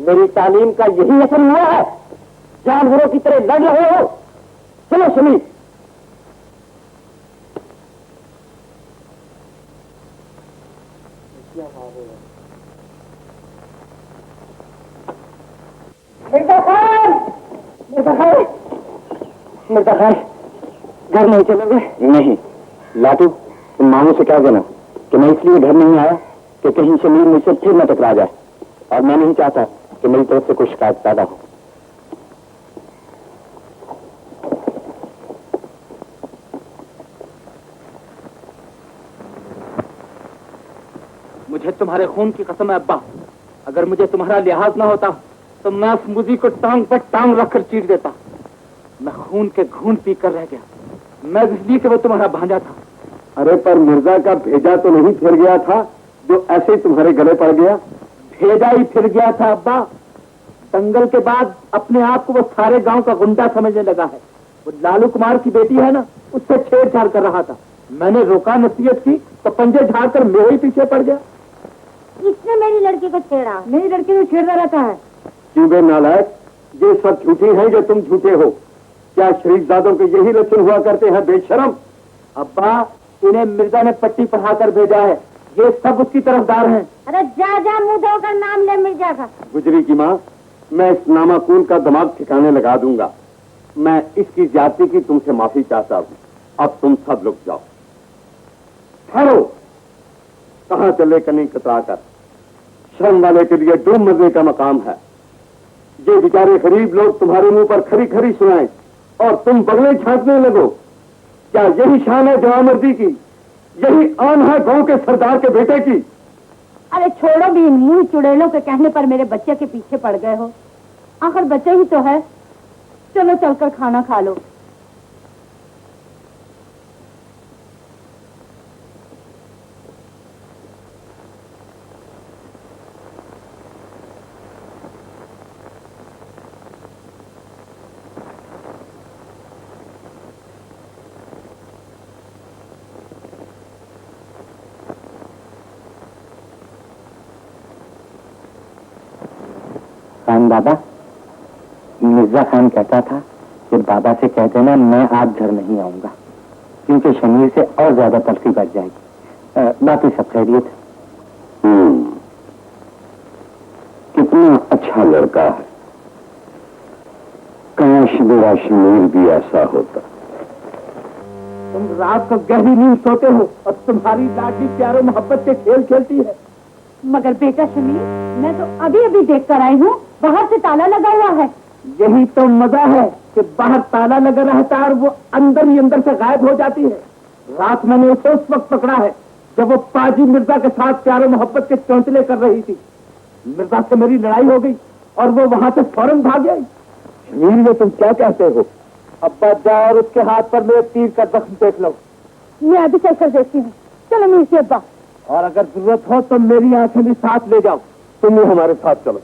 मेरी तालीम का यही असर हुआ है। जानवरों की तरह लड़ रहे हो। चलो शमीर। मिर्जा खान, मिर्जा खान, मिर्जा खान, घर नहीं चलोगे? नहीं लाटू, तुम मामू से क्या कहना कि मैं इसलिए घर नहीं आया कि कहीं शमीर मुझसे फिर न टकरा जाए, और मैं नहीं चाहता कि मेरी तरफ से कोई शिकायत पैदा हो। मुझे तुम्हारे खून की कसम है अब्बा, अगर मुझे तुम्हारा लिहाज ना होता तो मैं उस मुझी को टांग पर टांग रखकर चीर देता। मैं खून के घूंट पी कर रह गया। मैं इसलिए कि वो तुम्हारा भांजा था। अरे पर मिर्जा का भेजा तो नहीं फिर गया था जो ऐसे ही तुम्हारे गले पड़ गया? भेजा ही फिर गया था अब्बा। दंगल के बाद अपने आप को वो सारे गांव का गुंडा समझने लगा है। वो लालू कुमार की बेटी है ना, उससे छेड़छाड़ कर रहा था। मैंने रोका, नसीहत की तो पंजे झाड़ कर मेरे ही पीछे पड़ गया। इसने मेरी लड़की को छेड़ा। मेरी लड़की को छेड़ता रहता है। क्यों बे नालायक, ये सब झूठी है जो तुम झूठे हो। क्या शरीफजादों के यही लक्षण हुआ करते हैं बेशरम? अब्बा, इन्हें मिर्जा ने पट्टी पढ़ाकर भेजा है। ये सब उसकी तरफदार हैं। अरे जा जा, मुंह धोकर नाम ले मिर्जा का। गुजरी की माँ, मैं इस नामाकून का दिमाग ठिकाने लगा दूंगा। मैं इसकी ज्यादती की तुमसे माफी चाहता हूँ। अब तुम सब लोग जाओ। ठहरो, कहाँ चले कहीं कतरा कर? शर्म वाले के लिए डूब मरने का मकाम है। ये बेचारे गरीब लोग तुम्हारे मुंह पर खरी खरी सुनाएं और तुम बगले छांटने लगो। क्या यही शान है जवामर्दी की? यही आन है गांव के सरदार के बेटे की? अरे छोड़ो भी, इन मुंह चुड़ैलों के कहने पर मेरे बच्चे के पीछे पड़ गए हो। आखिर बच्चे ही तो है। चलो चलकर खाना खा लो। खान बाबा, मिर्जा खान कहता था कि बाबा से कह देना मैं आज घर नहीं आऊंगा, क्योंकि शमीर से और ज्यादा तलखी बढ़ जाएगी। बाकी सब खैरियत। कितना अच्छा लड़का है, काश मेरा शमीर भी ऐसा होता। तुम रात को गहरी नींद सोते हो और तुम्हारी लाडली प्यारो मोहब्बत के खेल खेलती है। मगर बेटा शमीर, मैं तो अभी अभी देख कर आई हूँ, बाहर से ताला लगा हुआ है। यही तो मजा है कि बाहर ताला लगा रहता है और वो अंदर ही अंदर से गायब हो जाती है। रात मैंने उसे उस वक्त पकड़ा है जब वो पाजी मिर्जा के साथ प्यारो मोहब्बत के चौंचले कर रही थी। मिर्जा से मेरी लड़ाई हो गई और वो वहां से फौरन भाग गई। शमीर, ये तुम क्या कहते हो? अब्बा जाओ और उसके हाथ पर मेरे तीर का जख्म देख लो। मैं अभी चल कर देखती हूँ। चलो मीर से अब्बा। और अगर जरूरत हो तो मेरी आंखें भी साथ ले जाओ। तुम भी हमारे साथ चलो।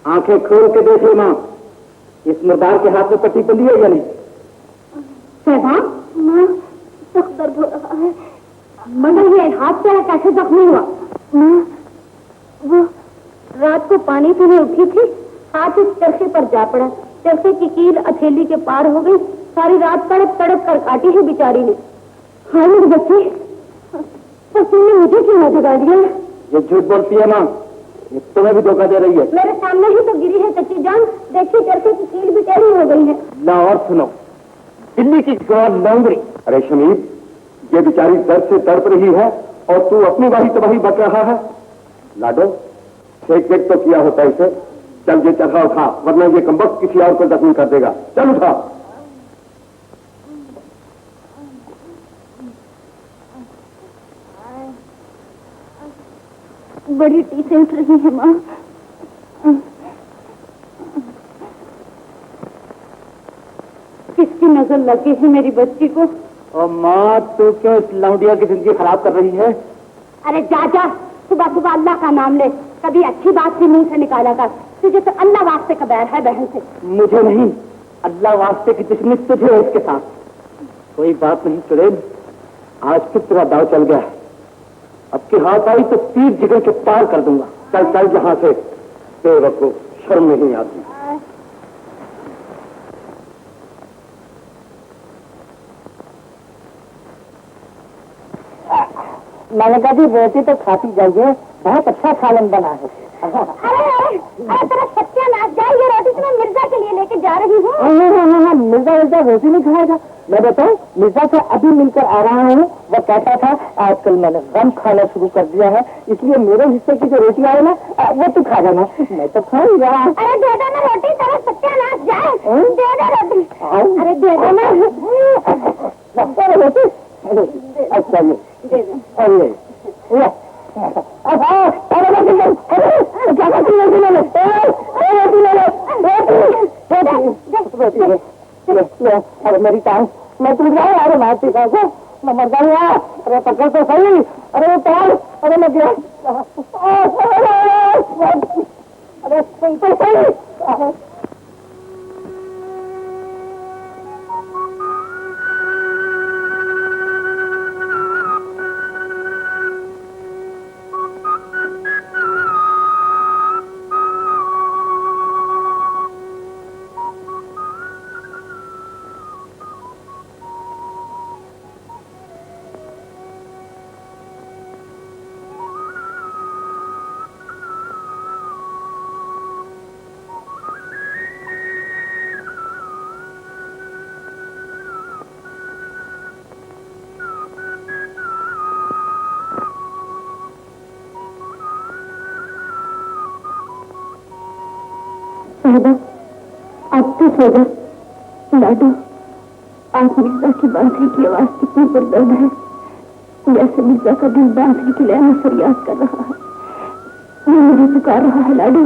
आंखें खोल के देखिए माँ, इस मुर्दार के हाथ में पट्टी बंधी है या नहीं? शहबाज, माँ सख्त दर्द हो रहा है। मगर ये हाथ से कैसे जख्मी हुआ? माँ, वो रात को पानी पीने उठी थी, हाथ इस चरखे पर जा पड़ा। चरखे की कील हथेली के पार हो गई। सारी रात तड़प तड़प कर काटी है बेचारी ने। हाँ मेरे बच्चे, पर तुमने मुझे क्यों जगा दिया? ये झूठ बोलती है माँ, ये तुम्हें भी धोखा दे रही है। मेरे सामने ही तो गिरी है कच्ची जान। देखिए चरखे की कील भी टेढ़ी हो गई है। ना और सुनो, दिल्ली की गौर लौंगड़ी। अरे शमीर, ये बेचारी दर्द से तड़प रही है और तू अपनी वाही तबाही बक रहा है। लाडो, फेंक फेंक तो किया होता इसे। चल ये चरखा उठा, वरना ये कमबख्त किसी और को जख्मी कर देगा। चल उठा। बड़ी टीसें उठ रही है माँ। किसकी नजर लगी है मेरी बच्ची को? और माँ, तू क्यों इस लौंडिया की जिंदगी खराब कर रही है? अरे जा जा, सुबह सुबह अल्लाह का नाम ले। कभी अच्छी बात भी मुंह से निकाला कर। तुझे तो अल्लाह वास्ते का बैर है बहन से। मुझे नहीं, अल्लाह वास्ते की दुश्मनी तुझे है इसके साथ। कोई बात नहीं चुड़ैल, आज फिर तेरा दाव चल गया है। अब की हाथ आई तो तीर जिगर के पार कर दूंगा। चल चल यहाँ से, बेवकूफ, शर्म नहीं आती। मैंने कहा रोटी तो खाती जाइए, बहुत अच्छा सालन बना है। अरे अरे अरे तेरा सत्यानाश जाए, ये रोटी तो मैं मिर्जा के लिए लेके जा रही हूँ। हाँ, मिर्जा रोटी नहीं खाएगा। मैं बताऊं, मिर्जा से अभी मिलकर आ रहा हूँ। वो कहता था आजकल मैंने गम खाना शुरू कर दिया है, इसलिए मेरे हिस्से की जो रोटी आए ना वो तू खा जाना। मैं तो खाऊंगा। अरे दे दो ना रोटी, तेरा सत्यानाश जाए। दे दो रोटी। अरे दे दो ना रोटी। अच्छा ये दे दो। अरे अरे मेरी टांग, मैं तुम जाओ। अरे मारती का मैं मर जाऊंगा। अरे पकड़ तो सही। अरे पाल, अरे मैं गया। अरे तुम तो सही। अब तो सो जा लाडो, आज मिर्जा की बांसुरी की आवाज कितनी पुरदर्द है, जैसे मिर्जा का दिल बांसुरी की लय में फरियाद कर रहा है। वो मुझे पुकार रहा है, लाडू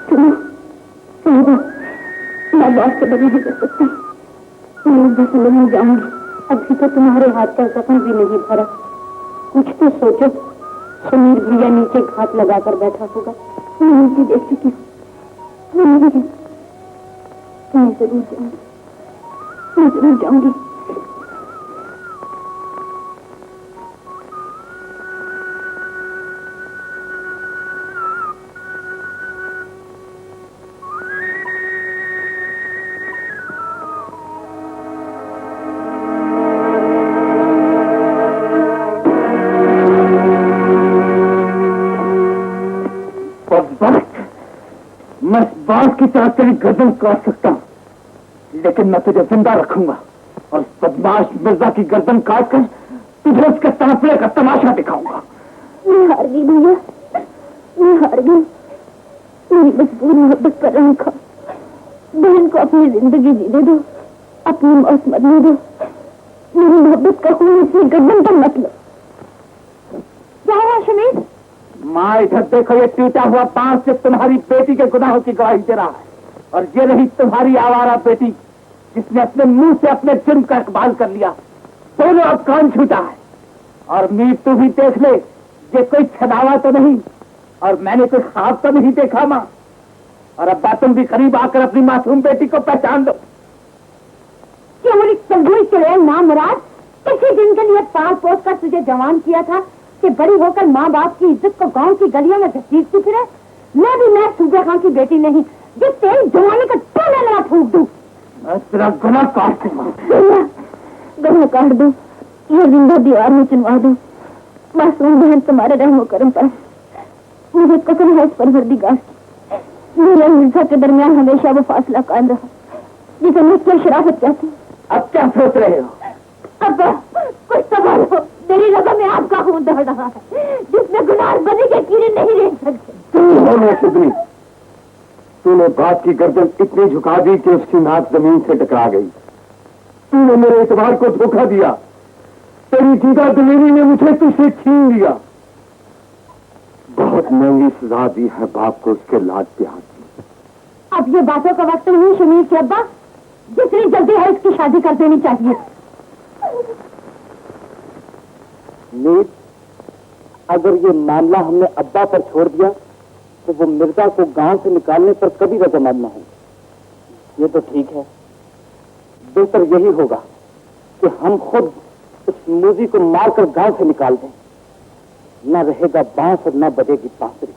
सुनो। साहिबा, मैं बात से बड़ी नहीं कर सकती। मैं मिर्जा से नहीं जाऊंगी। अभी तो तुम्हारे हाथ का जख्म भी नहीं भरा, कुछ तो सोचो। समीर भैया नीचे घात लगाकर बैठा होगा। मैं नीचे देख चुकी हूँ। मैं जरूर जाऊंगी, मैं जरूर जाऊंगी। मैं इस बांस की तरह तेरी गर्दन काट सकता हूँ, लेकिन मैं तुझे जिंदा रखूंगा और बदमाश मिर्जा की गर्दन काट कर तुझे उसके तड़पने का तमाशा दिखाऊंगा। मैं हार गई भैया, मैं हार गई। मेरी मजबूर मोहब्बत पर रंग खा। बहन को अपनी जिंदगी जीने दो, अपनी मौत मरने दो। मेरी मोहब्बत का खून इसमें गर्दन पर मत लो। क्या हुआ शमीर? माँ इधर देखो, ये टूटा हुआ बांस से तुम्हारी बेटी के गुनाहों की गवाही दे रहा है। और ये रही तुम्हारी आवारा बेटी जिसने अपने मुंह से अपने जुर्म का इकबाल कर लिया। दोनों अब कान छूटा है। और मीर तू भी देख ले, ये कोई छदावा तो नहीं और मैंने कोई ख्वाब तो नहीं देखा माँ। और अब्बा तुम भी करीब आकर अपनी मासूम बेटी को पहचान लो। क्यों चंगुई चले ना मुराद, इसी दिन के लिए पाल पोस कर तुझे जवान किया था कि बड़ी होकर माँ बाप की इज्जत को गांव की गलियों में घसीटती फिरे। मैं सूबे खां की बेटी नहीं जो तेरी जवानी का टोना लगा फूक दूं। मैं तेरा गला काट दूंगा। गला काट दो, ये जिंदा दीवार में चुनवा दो। मासूम बहन तुम्हारे रहमो करम पर मुझे कसम है इस परवरदिगार की, मेरे मिर्जा के दरमियान हमेशा वो फासला कायम रहा जिसे मुझसे शराफत कहती। अब क्या सोच रहे हो? अब कुछ सवाल हो, तेरी रगों में आपका खून दौड़ रहा है जिसमें गुनाह बनी के कीड़े नहीं रह सकते। तूने बाप की गर्दन इतनी झुका दी कि उसकी नाक जमीन से टकरा गई। तूने मेरे इतबार को धोखा दिया। तेरी जिंदा दिलेरी ने मुझे तुझसे छीन लिया। बहुत महंगी सजा दी है बाप को उसके लाड प्यार की। अब ये बातों का वक्त नहीं शमीर के अब्बा, जितनी जल्दी है इसकी शादी कर देनी चाहिए। मीर, अगर ये मामला हमने अब्बा पर छोड़ दिया तो वो मिर्जा को गांव से निकालने पर कभी रजामंद न हो। ये तो ठीक है, बेहतर यही होगा कि हम खुद उस मूजी को मारकर गांव से निकाल दें। न रहेगा बांस और न बजेगी बांसुरी।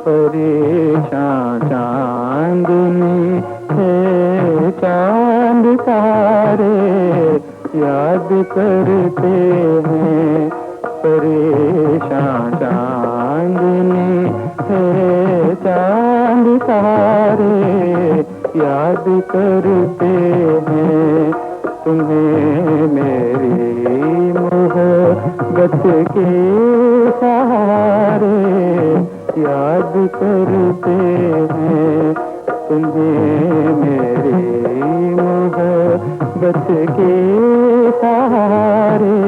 परेशान चांदनी है, चांद तारे याद करते हैं। परेशान चांदनी है, चांद तारे याद करते हैं। तुम्हें मेरी मोहब्बत के सहारे याद करते हैं। तुम्हें मेरी मोहब्बत के सहारे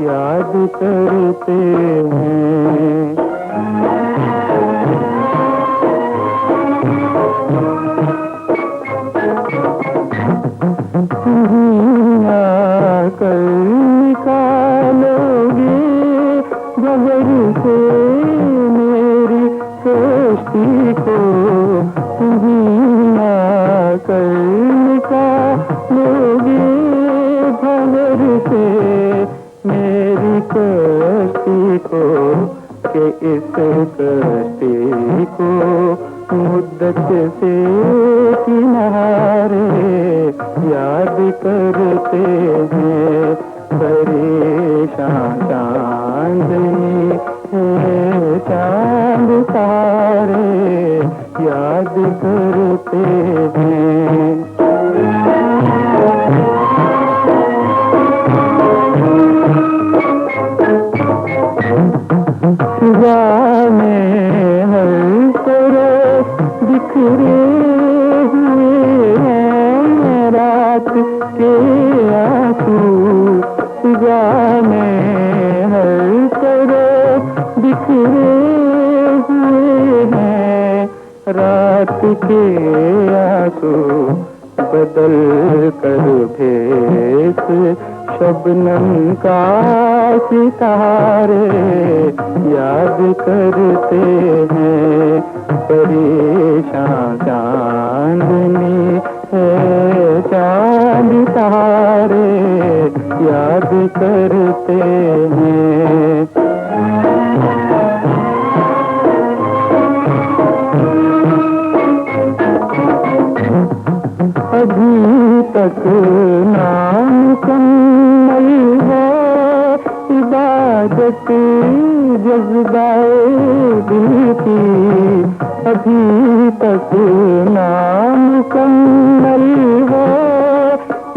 याद करते हैं। आकर निकालोगे बगर से मेरी कश्ती को, आकर निकालोगे बगर से मेरी कश्ती को, कि इस कश्ती को मुद्दत से किनारे याद करते हैं। परेशान चांदनी याद करते हैं। सुबह में हर तरफ बिखरे हुए हैं रात के आंसू। सुबह में हर तरफ बिखरे हुए हैं रात के आंसू। बदल कर भेस शबनम का सितारे याद करते हैं। परेशान चांदनी है चांद तारे याद करते हैं। अभी तक नामुकम्मल है इबादत जज्बाए दिल की। अभी तक नामुकम्मल है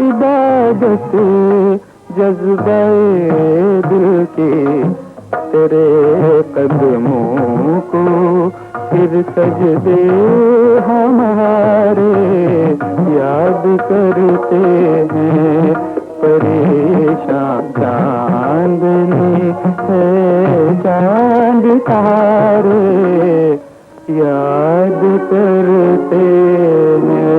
इबादत जज्बाए दिल की। तेरे कदमों को फिर सजदे हमारे याद करते हैं। परेशान चांदनी है चांद तारे याद करते हैं।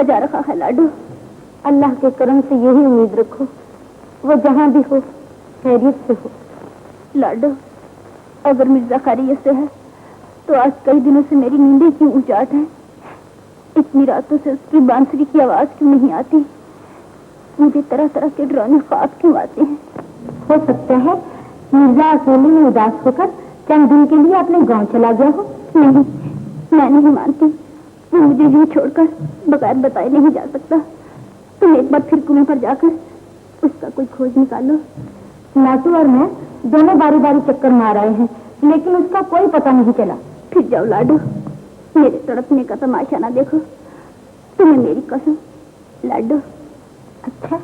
जा रहा है लाडू। अल्लाह के करम से यही उम्मीद रखो वो जहाँ भी हो खैरियत से हो। लाडू अगर मिर्जा खैरियत से है तो आज कई दिनों से मेरी नींदें क्यों उचाट है। इतनी रातों से उसकी बांसुरी की आवाज क्यों नहीं आती। मुझे तरह तरह के डरावने ख्वाब क्यों आते हैं। हो सकता है मिर्जा अकेले में उदास होकर चंद दिन के लिए अपने गांव चला गया हो। नहीं, मैं नहीं मानती वो मुझे यूं छोड़कर बगैर बताए नहीं जा सकता। तुम एक बार फिर कुएं पर जाकर उसका कोई खोज निकालो। लाटू और मैं दोनों बारी बारी चक्कर मार आए हैं लेकिन उसका कोई पता नहीं चला। फिर जाओ लाडू, मेरे तड़पने का तमाशा ना देखो। तुम्हें मेरी कसम लाडू। अच्छा,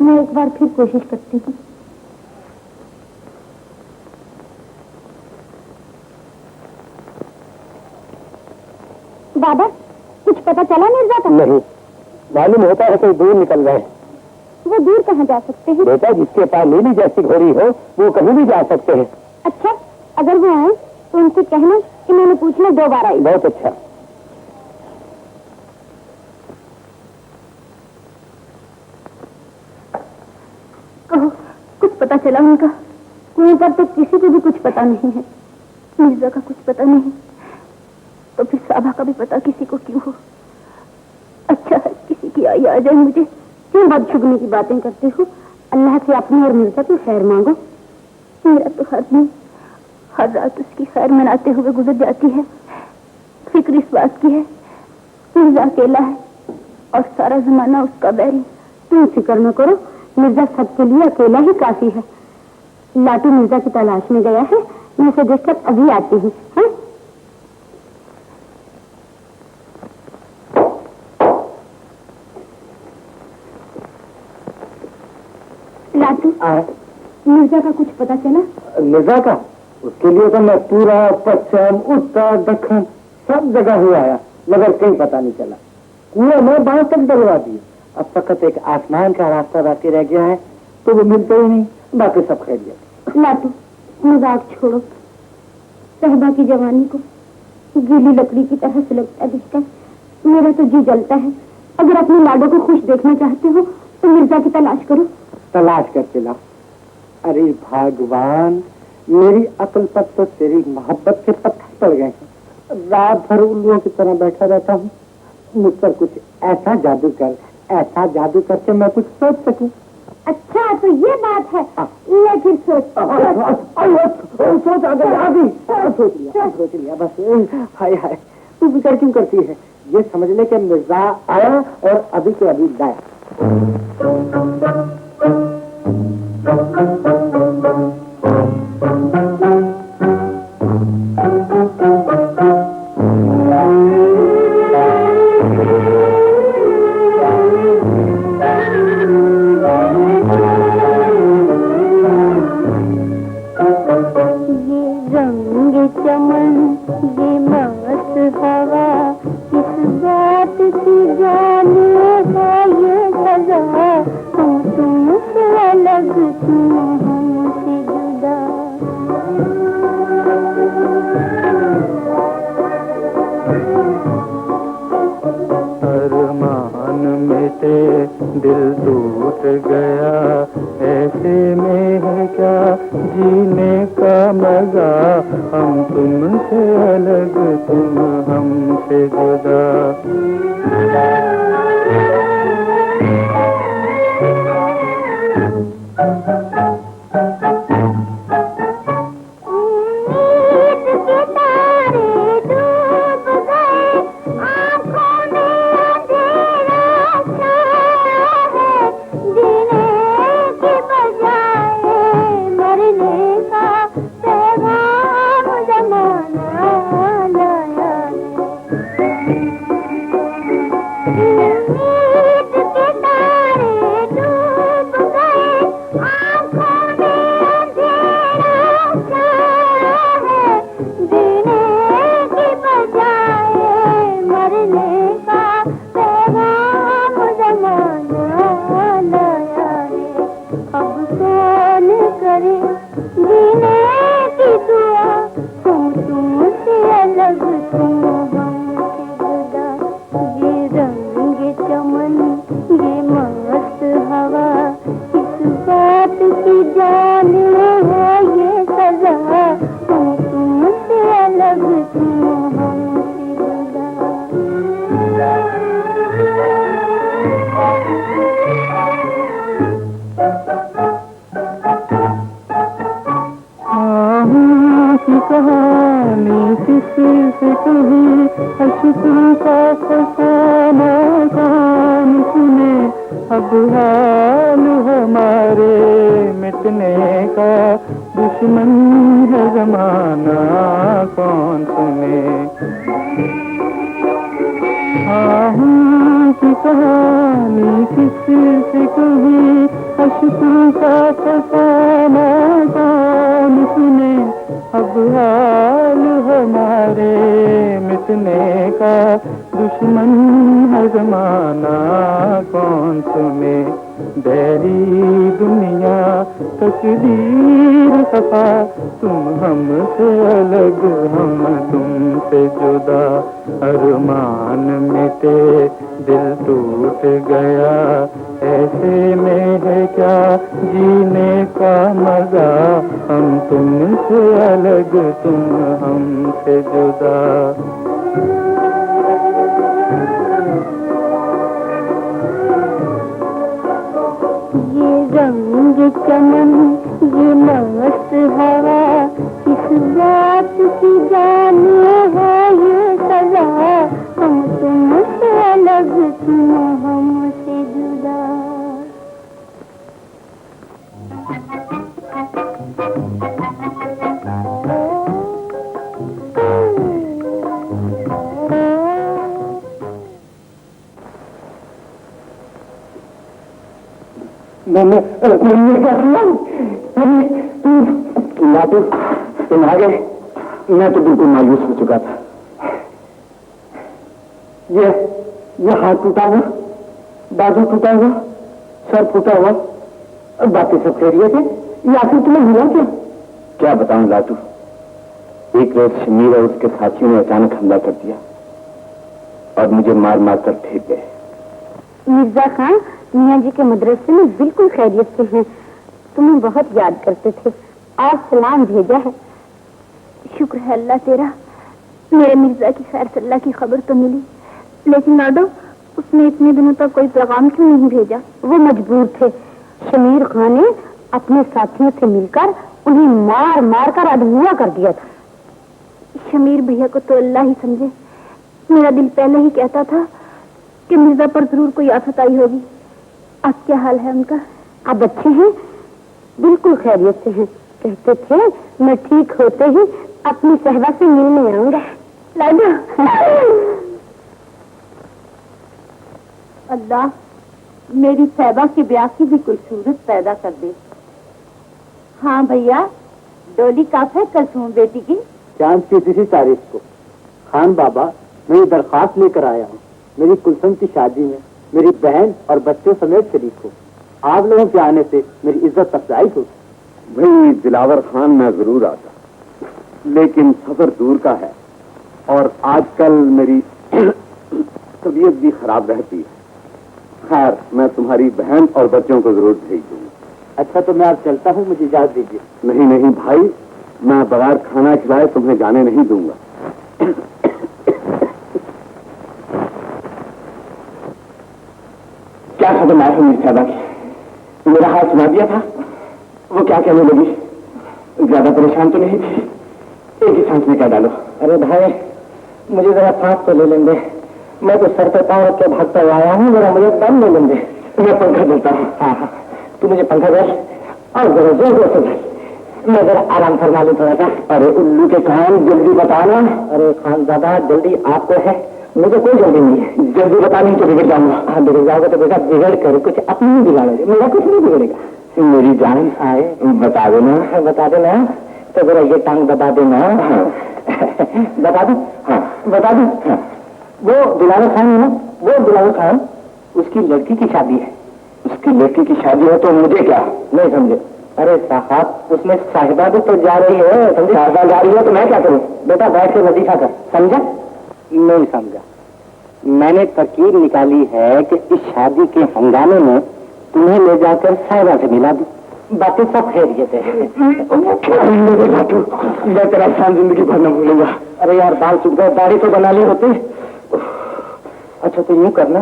मैं एक बार फिर कोशिश करती हूँ। दादा कुछ पता चला मिर्जा का? नहीं, मालूम होता है कोई दूर निकल गए। वो दूर कहाँ जा सकते हैं? बेटा जिसके पास नीली जैसी घोड़ी हो वो कहीं भी जा सकते हैं। अच्छा, अगर वो आए तो उनसे कहना कि मैंने पूछना 2 बार आई। बहुत अच्छा। कहो कुछ पता चला उनका? कुएं पर तो किसी को भी कुछ पता नहीं है। मिर्जा का कुछ पता नहीं तो फिर साबा का भी पता किसी को क्यों हो। अच्छा है किसी की आई आ जाए मुझे। क्यों बदशुगनी की बातें करते हो? अल्लाह से अपनी और मिर्जा की खैर मांगो। मेरा तो हर दिन हर रात उसकी खैर मनाते हुए गुजर जाती है। फिक्र इस बात की है मिर्जा अकेला है और सारा जमाना उसका बैरी। तुम फिक्र न करो, मिर्जा सबके लिए अकेला ही काफी है। लाटू मिर्जा की तलाश में गया है, मैं उसे देखकर अभी आती हूँ। हाँ? लाटू, मिर्जा का कुछ पता चला? मिर्जा का? उसके लिए तो मैं पूरा पश्चिम उत्तर दक्षिण सब जगह हो आया, मगर कहीं पता नहीं चला। कुएं में बांस तक डलवा दिए, अब फकत एक आसमान का रास्ता बाकी रह गया है, तो वो मिलते ही नहीं, बाकी सब खैरियत। लाटू, मजाक छोड़ो। सहबा की जवानी को गीली लकड़ी की तरह सुलगता दिखता है। मेरा तो जी जलता है। अगर अपने लाडो को खुश देखना चाहते हो तो मिर्जा की तलाश करो। तलाश करके ला। अरे भगवान, मेरी अकल पर तो तेरी मोहब्बत के पत्थर पड़ गए हैं। रात भर उल्लुओं की तरह बैठा रहता हूँ। मुझ पर कुछ ऐसा जादू करके मैं कुछ सोच सकूं। अच्छा, तो ये बात है। ले फिर सोच। सोच आ गई। सोच लिया बस। हाय हाय, तू फिक्र क्यों करती है? ये समझ ले कि मिर्जा आया और अभी के अभी लाया। अरमान मिटे दिल टूट गया, ऐसे में है क्या जीने का मजा। हम तुमसे अलग, तुम हमसे जुदा। कहानी किसी से कभी अशुक्र का फसाना कौन सुने। अब हाल हमारे मिटने का दुश्मन है जमाना कौन सुने। आहूं की कहानी किसी से कभी अशुक्र का फसाना कौन सुने। अब हाल हमारे मिटने का दुश्मन है जमाना कौन सुने। बैरी दुनिया तकदीर खफा, तुम हमसे अलग हम तुमसे जुदा। अरमान मिटे दिल टूट गया, ऐसे में है क्या जीने का मजा। हम तुमसे अलग तुम हमसे जुदा। ये रंग चमन ये मस्त हवा, किस बात की जाने है ये सजा। हम तुमसे अलग तुम हमसे जुदा। मैंने लाटू तुम आ गए। मैं तो बिल्कुल मायूस हो चुका था। ये हाथ टूटा हुआ, बाजू टूटा हुआ, सर फूटा हुआ, और बाकी सब खैरियत है। ये आखिर तुम्हें मिला क्या? क्या बताऊं लाटू, एक रोज शमीर और उसके साथियों ने अचानक हमला कर दिया और मुझे मार मार कर फेंक गए। मिर्जा खान मियाँ जी के मदरसे में बिल्कुल खैरियत से हैं। तुम्हें बहुत याद करते थे, आज सलाम भेजा है। शुक्र है अल्लाह तेरा, मेरे मिर्जा की खैर सल्ला की खबर तो मिली, लेकिन लाडो उसने इतने दिनों तक कोई पैगाम क्यों नहीं भेजा? वो मजबूर थे। शमीर खान ने अपने साथियों से मिलकर उन्हें मार मार कर अधूरा कर दिया था। शमीर भैया को तो अल्लाह ही समझे। मेरा दिल पहले ही कहता था कि मिर्जा पर जरूर कोई आफत आई होगी। अब क्या हाल है उनका? अब अच्छे हैं, बिल्कुल खैरियत से हैं। कहते थे मैं ठीक होते ही अपनी सहबा से मिलने आऊंगा। लाडो अल्लाह मेरी सहबा के ब्याह की भी कोई सूरत पैदा कर दे। हाँ भैया, डोली कब है कलसूम बेटी की? चांद की 30 तारीख को। खान बाबा, मैं ये दरखास्त लेकर आया हूँ। मेरी कुलसुम की शादी में मेरी बहन और बच्चों समेत शरीक हो। आप लोगों के आने से मेरी इज्जत अफजाई हो। भाई दिलावर खान मैं जरूर आता, लेकिन सफर दूर का है और आजकल मेरी तबीयत भी खराब रहती है। खैर, मैं तुम्हारी बहन और बच्चों को जरूर भेज दूंगा। अच्छा तो मैं अब चलता हूँ, मुझे इजाजत दीजिए। नहीं नहीं भाई, मैं बगैर खाना खिलाए तुम्हें जाने नहीं दूंगा। क्या खबर लाए हो मेरी साहबा की? मेरा हाथ सुना दिया था, वो क्या कहने लगी? ज्यादा परेशान तो नहीं थी? एक ही सांस में क्या डालो। अरे भाई, मुझे जरा सांस तो ले लेंगे। मैं तो सर पे पाँव रख के भागता हुआ आया हूँ, जरा मुझे दम ले लेंगे। मैं पंखा देता हूँ। हाँ हाँ, तू मुझे पंखा दे और जरा जोर जोर से दे। मैं जरा आराम फरमा लूँ थोड़ा सा। अरे उल्लू के कान, जल्दी बताना। अरे खान दादा, जल्दी आपको है, मुझे कोई जल्दी नहीं है। जल्दी बतानी तो बिगड़ जाऊंगा। हाँ बिगड़ जाओगे तो बेटा बिगड़ कर कुछ अपनी ही बिगाड़ोगे, मेरा कुछ नहीं बिगड़ेगा। मेरी जान आए बता देना। बता देना तो जरा ये टांग दबा देना। हाँ। बता दो। हाँ बता दो। हाँ। वो दिलावर खान है ना, वो दिलावर खान, उसकी लड़की की शादी है। उसकी लड़की की शादी है तो मुझे क्या? नहीं समझे? अरे साहब, उसमें साहिबा भी तो जा रही है। समझे? साहिबा जा रही है तो मैं क्या करूँ? बेटा बैठ के वजीफा कर। समझा? नहीं समझा। मैंने तरकीब निकाली है कि इस शादी के हंगामे में तुम्हें ले जाकर साहिबा से मिला दूं। बाकी सब खैरियत है। मैं तेरा एहसान जिंदगी भर न भूलूंगा। अरे यार, बाल चुप गए, दाढ़ी तो बना ली होती। अच्छा तो यूं करना,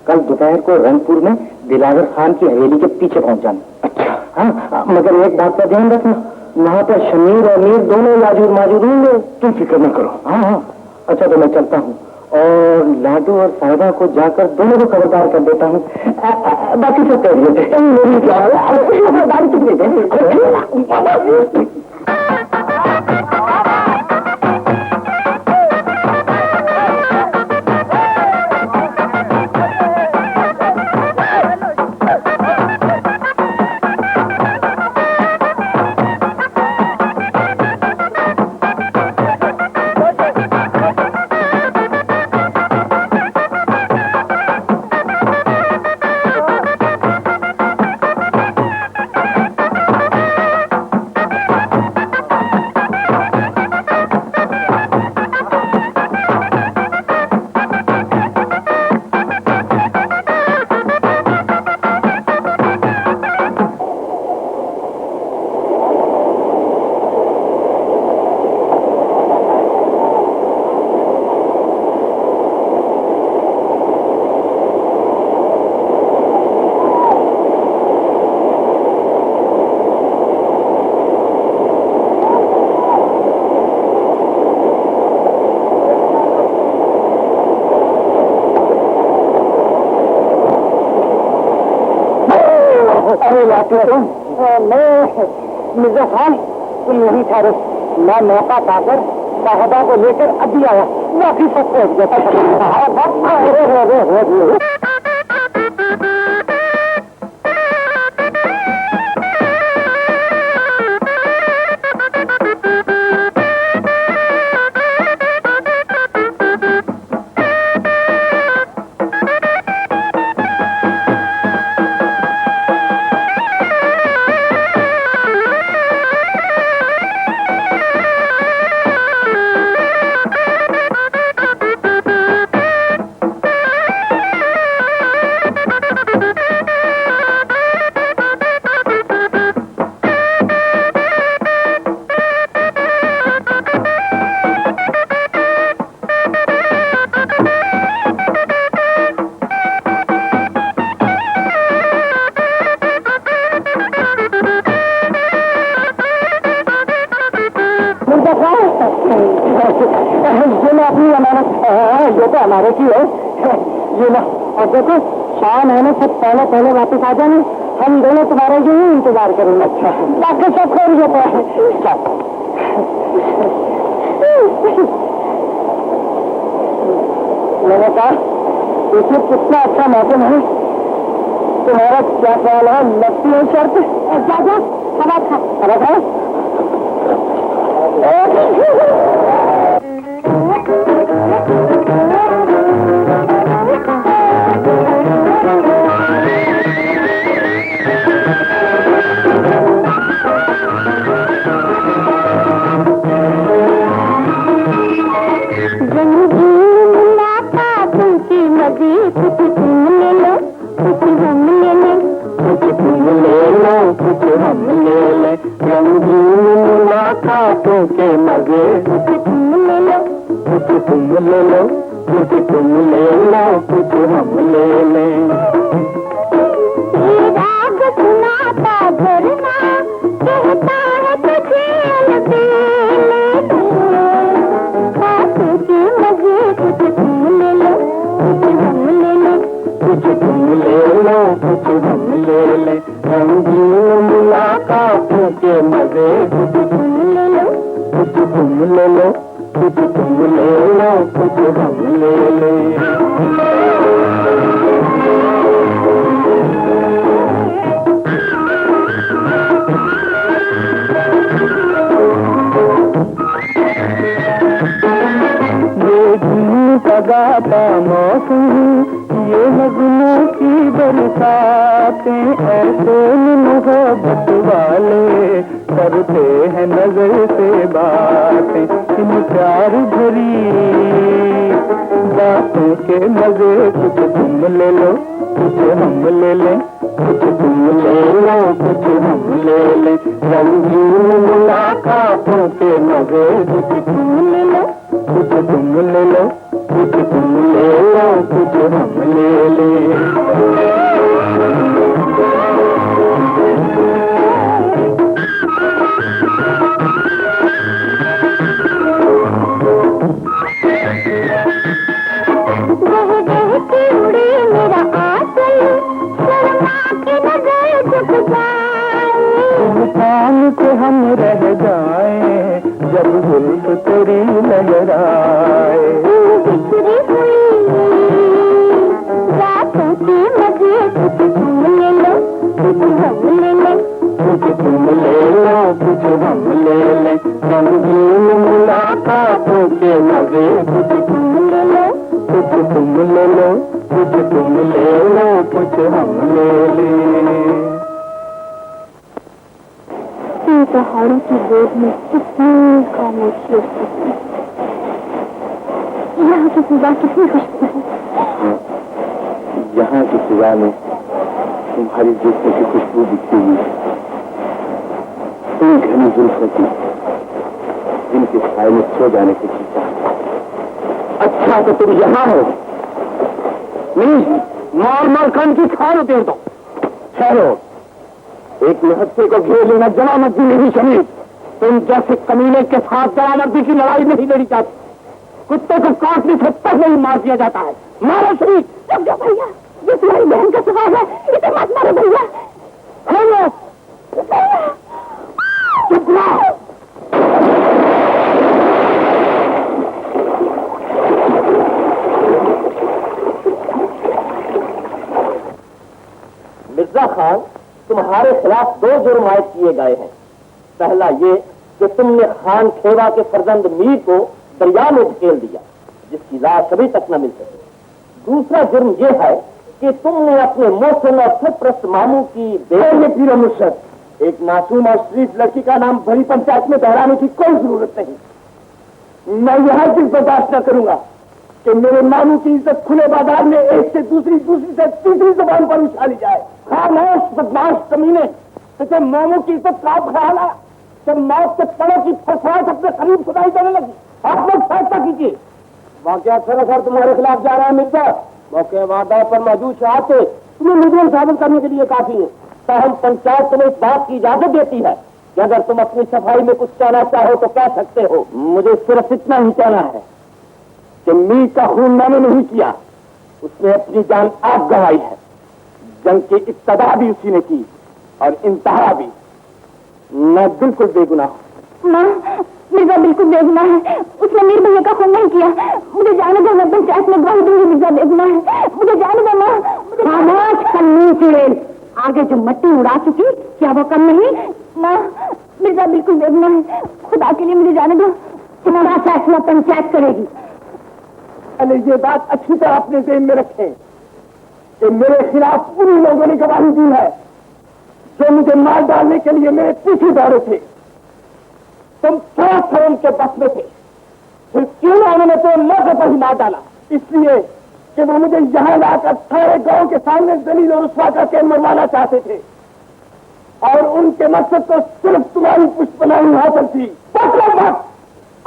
कल दोपहर को रंगपुर में दिलावर खान की हवेली के पीछे पहुंच जाना। अच्छा हाँ, मगर एक बात का ध्यान रखना, वहाँ पर शमीर और मीर दोनों मौजूद होंगे। तुम फिक्र न करो। हाँ हाँ। अच्छा तो मैं चलता हूँ और लाडू और साहिबा को जाकर दोनों को खबरदार कर देता हूँ। बाकी सब कह दिए। मिर्जा खान, तुम यहीं ठहरो, मैं मौका पाकर साहबा को लेकर अभी आया। बाकी सब पहुंच गया। ये ना अपनी अमानत, ये तो हमारे की है, ये ना। और देखो शाम है ना, सब पहले पहले वापस आ जाना, हम दोनों तुम्हारे जो ही इंतजार करेंगे। अच्छा बाकी सब खैरियत है। मैंने कहा देखिए कितना अच्छा मौसम है, तुम्हारा क्या ख्याल है? लगती है शर्त ज्यादा हवा खा हवा खा। मुलाकातों के मजे कुछ तुम ले लो, कुछ तुम ले लो, कुछ तुम ले लो, कुछ हम ले लें। राग सुनाता झरना कहता है तुझे अलबेले, बातों के मजे कुछ तुम ले लो, कुछ हम ले लें, कुछ तुम ले लो, कुछ हम ले लें। रंगीन मुलाकातों के मजे कुछ तुम ले लो, कुछ तुम ले लो, कुछ तुम ले लो, कुछ हम ले लें। ये धूप गाता मौसम, ये नगमों की बरसातें, ऐसे मोहब्बत वाले करते हैं नजर से बातें। इन प्यार भरी बातों के मजे कुछ तुम ले लो, कुछ हम ले लें, कुछ तुम ले लो, कुछ हम ले लें। रंगीन मुलाकातों के मजे कुछ तुम ले लो, कुछ तुम ले लो, कुछ तुम ले लो, कुछ हम ले लें। मेरा आंचल शर्मा के नजर झुक जाए, शाम के हम रह जाए जब जुल्फ तेरी लहराए। बिखरी हुई रातों के मजे कुछ तुम ले लो, कुछ हम ले लें, कुछ तुम ले लो, कुछ हम ले लें। रंगीन मुलाकातों के मजे कुछ तुम ले लो, कुछ तुम ले लो, कुछ तुम ले लो, कुछ हम ले लें। पहाड़ों की गोद में कितनी खामोशी हो सकती है, यहाँ की सुबह कितनी खुशबू है। यहाँ की सुबह में तुम्हारी जुल्फों की खुशबू दिखती हुई है, तुम घनी जुल्फों की जिनके साए में सो जाने की चिंता। अच्छा तो तुम यहाँ हो, नहीं नॉर्मल कान की खान होते हो तो ठहरो। एक महत्व को घेर लेना जनामर्दी नहीं शमीर, तुम जैसे कमीने के साथ जनामर्दी की लड़ाई नहीं लड़ी जाती। कुत्ते को काटने से पहले ही मार दिया जाता है। मारो शरीर। चुप जाओ भैया, ये तुम्हारी बहन का स्वभाव है, इसे मत मारो भैया। चुप रहो। मिर्जा खान, तुम्हारे खिलाफ 2 जुर्म आयद किए गए हैं। पहला ये कि तुमने खान खेवा के फर्जंद मीर को दरिया में धकेल दिया, जिसकी लाश अभी तक न मिल सकी। दूसरा जुर्म यह है कि तुमने अपने मोहसिन और सरप्रस्त मामू की पीर मुर्शद, एक मासूम और शरीफ लड़की का नाम भरी पंचायत में दोहराने की कोई जरूरत नहीं। मैं यह चीज बर्दाश्त न करूंगा कि मेरे मामू की इज्जत खुले बाजार में एक से दूसरी से तीसरी जबान पर उछाली जाए। खामोश बदमाश कमीने, तुझे मामू की इज्जत का ख्याल आया जब मौत के पड़ों की फरसाहट अपने करीब खुदाई करने लगी। आप लोग फैसला कीजिए। वाकया सरासर तुम्हारे खिलाफ जा रहा है मिर्जा। मौके वारदात पर मौजूद शहादत तुम्हें मुजरिम साबित करने के लिए काफी है। ताहम पंचायत तुम्हें इस बात की इजाजत देती है कि अगर तुम अपनी सफाई में कुछ कहना चाहो तो कह सकते हो। मुझे सिर्फ इतना ही कहना है कि मीर का खून मैंने नहीं किया, उसने अपनी जान आप गंवाई है। जंग की इब्तदा भी उसी ने की और इंतहा भी। मैं बिल्कुल बेगुनाह हूं। माँ, मिर्जा बिल्कुल बेगुनाह है, उसने मीर भैया का खून नहीं किया। मुझे जाने दो, मैं पंचायत में गवाही दूंगी मिर्जा बेगुनाह है। मुझे जाने दो माँ। खामोश कन्नी चुड़ैल, आगे जो मट्टी उड़ा चुकी क्या वो कम नहीं? माँ, मिर्जा बिल्कुल बेगुनाह है, खुदा के लिए मुझे जाने दो। तुम्हारा फैसला पंचायत करेगी। पहले ये बात अच्छी तरह अपने ज़हन में रखें कि मेरे खिलाफ उन लोगों ने गवाही दी है जो मुझे मार डालने के लिए मेरे पीछे दौड़े थे। तुम थोड़ा उनके बस में थे, फिर क्यों ना उन्होंने तो मौके पर ही मार डाला? इसलिए कि वो मुझे यहाँ लाकर सारे गांव के सामने दलील और रुस्वा करके मरवाना चाहते थे और उनके मकसद को सिर्फ तुम्हारी पुष्पनाई हासिल थी।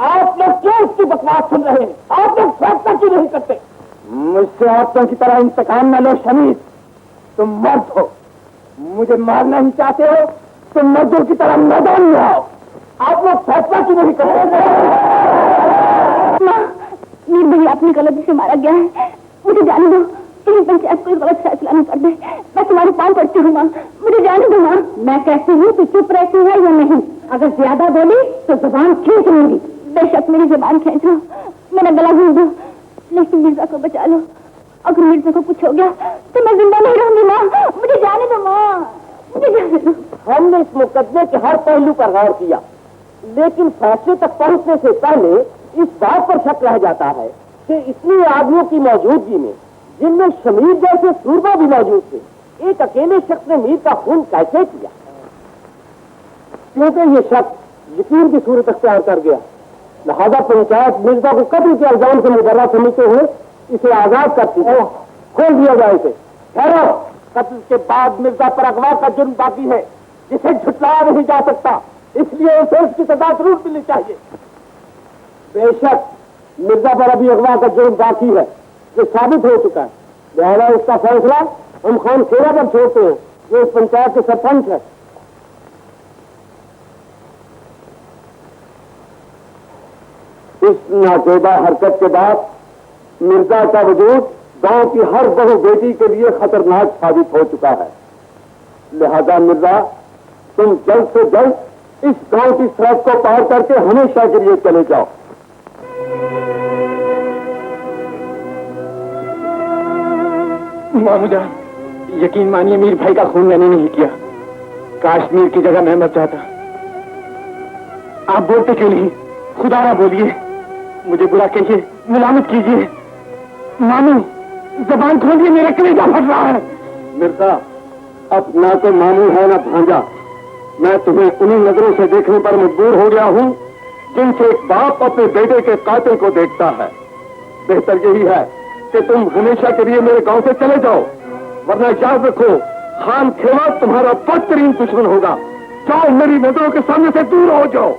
आप लोग क्यों उसकी बकवास सुन रहे हैं? आप लोग फैसला क्यों नहीं करते? मुझसे औरतों की तरह इंतकाम न लो शमीर, तुम मर्द हो, मुझे मारना ही चाहते हो, तुम मर्दों की तरह मैदान में आओ। आप लोग फैसला क्यों नहीं करते? मीर भैया अपनी गलती से मारा गया है, मुझे जाने दो। कहीं पंचायत कोई गलत फैसला न कर दे। मैं तुम्हारे पाँव पड़ती हूँ माँ, मुझे जाने दो माँ। मैं कहती हूँ तो चुप रहती है या नहीं? अगर ज्यादा बोली तो जुबान खींच लूंगी। बेशक मेरी जुबान खींच लो, मेरा गला घूम दो, लेकिन मिर्जा को बचा लो। अगर मिर्जा को कुछ हो गया तो मैं जिंदा नहीं रहूंगी माँ। मुझे जाने दो माँ, मुझे जाने दो। हमने इस मुकदमे के हर पहलू पर गौर किया, लेकिन फैसले तक पहुंचने से पहले इस बात पर शक रह जाता है कि इतने आदमियों की मौजूदगी में, जिनमें शमीर जैसे सूरमा भी मौजूद थे, एक अकेले शख्स ने मीर का खून कैसे किया? क्योंकि ये शक यकीन की सूरत अख्तियार कर गया, लिहाजा पंचायत मिर्जा को कत्ल के इल्जाम से मुबर्रा समझते हुए इसे आजाद करती है। खोल दिया जाए इसे। ठहरो, कत्ल के बाद मिर्जा पर अगवा का जुर्म बाकी है जिसे झुटलाया नहीं जा सकता, इसलिए उसे उसकी सजा जरूर मिलनी चाहिए। बेशक मिर्जा पर अभी अगवा का जुर्म बाकी है जो साबित हो चुका है, लिहाजा इसका फैसला हम खान खेरा पर छोड़ते हैं, जो इस पंचायत के सरपंच है। इस नाजेबा हरकत के बाद मिर्जा का वजूद गांव की हर बहू बेटी के लिए खतरनाक साबित हो चुका है। लिहाजा मिर्जा, तुम जल्द से जल्द इस गांव की सड़क को पार करके हमेशा के लिए चले जाओ। मामूजा, यकीन मानिए मीर भाई का खून मैंने नहीं किया। काश्मीर की जगह मैं मर जाता। आप बोलते क्यों नहीं? खुदा ना बोलिए, मुझे बुरा कहिए, मुलामत कीजिए। मामू, जबान खोलिए, मेरा कलेजा फट रहा है। मिर्जा, अब ना तो मामू है ना भांजा, मैं तुम्हें उन्हीं नजरों से देखने पर मजबूर हो गया हूं जिनसे एक बाप अपने बेटे के कातिल को देखता है। बेहतर यही है कि तुम हमेशा के लिए मेरे गांव से चले जाओ, वरना याद रखो खान खेमा तुम्हारा बदतरीन दुश्मन होगा। जाओ, मेरी नजरों के सामने से दूर हो जाओ।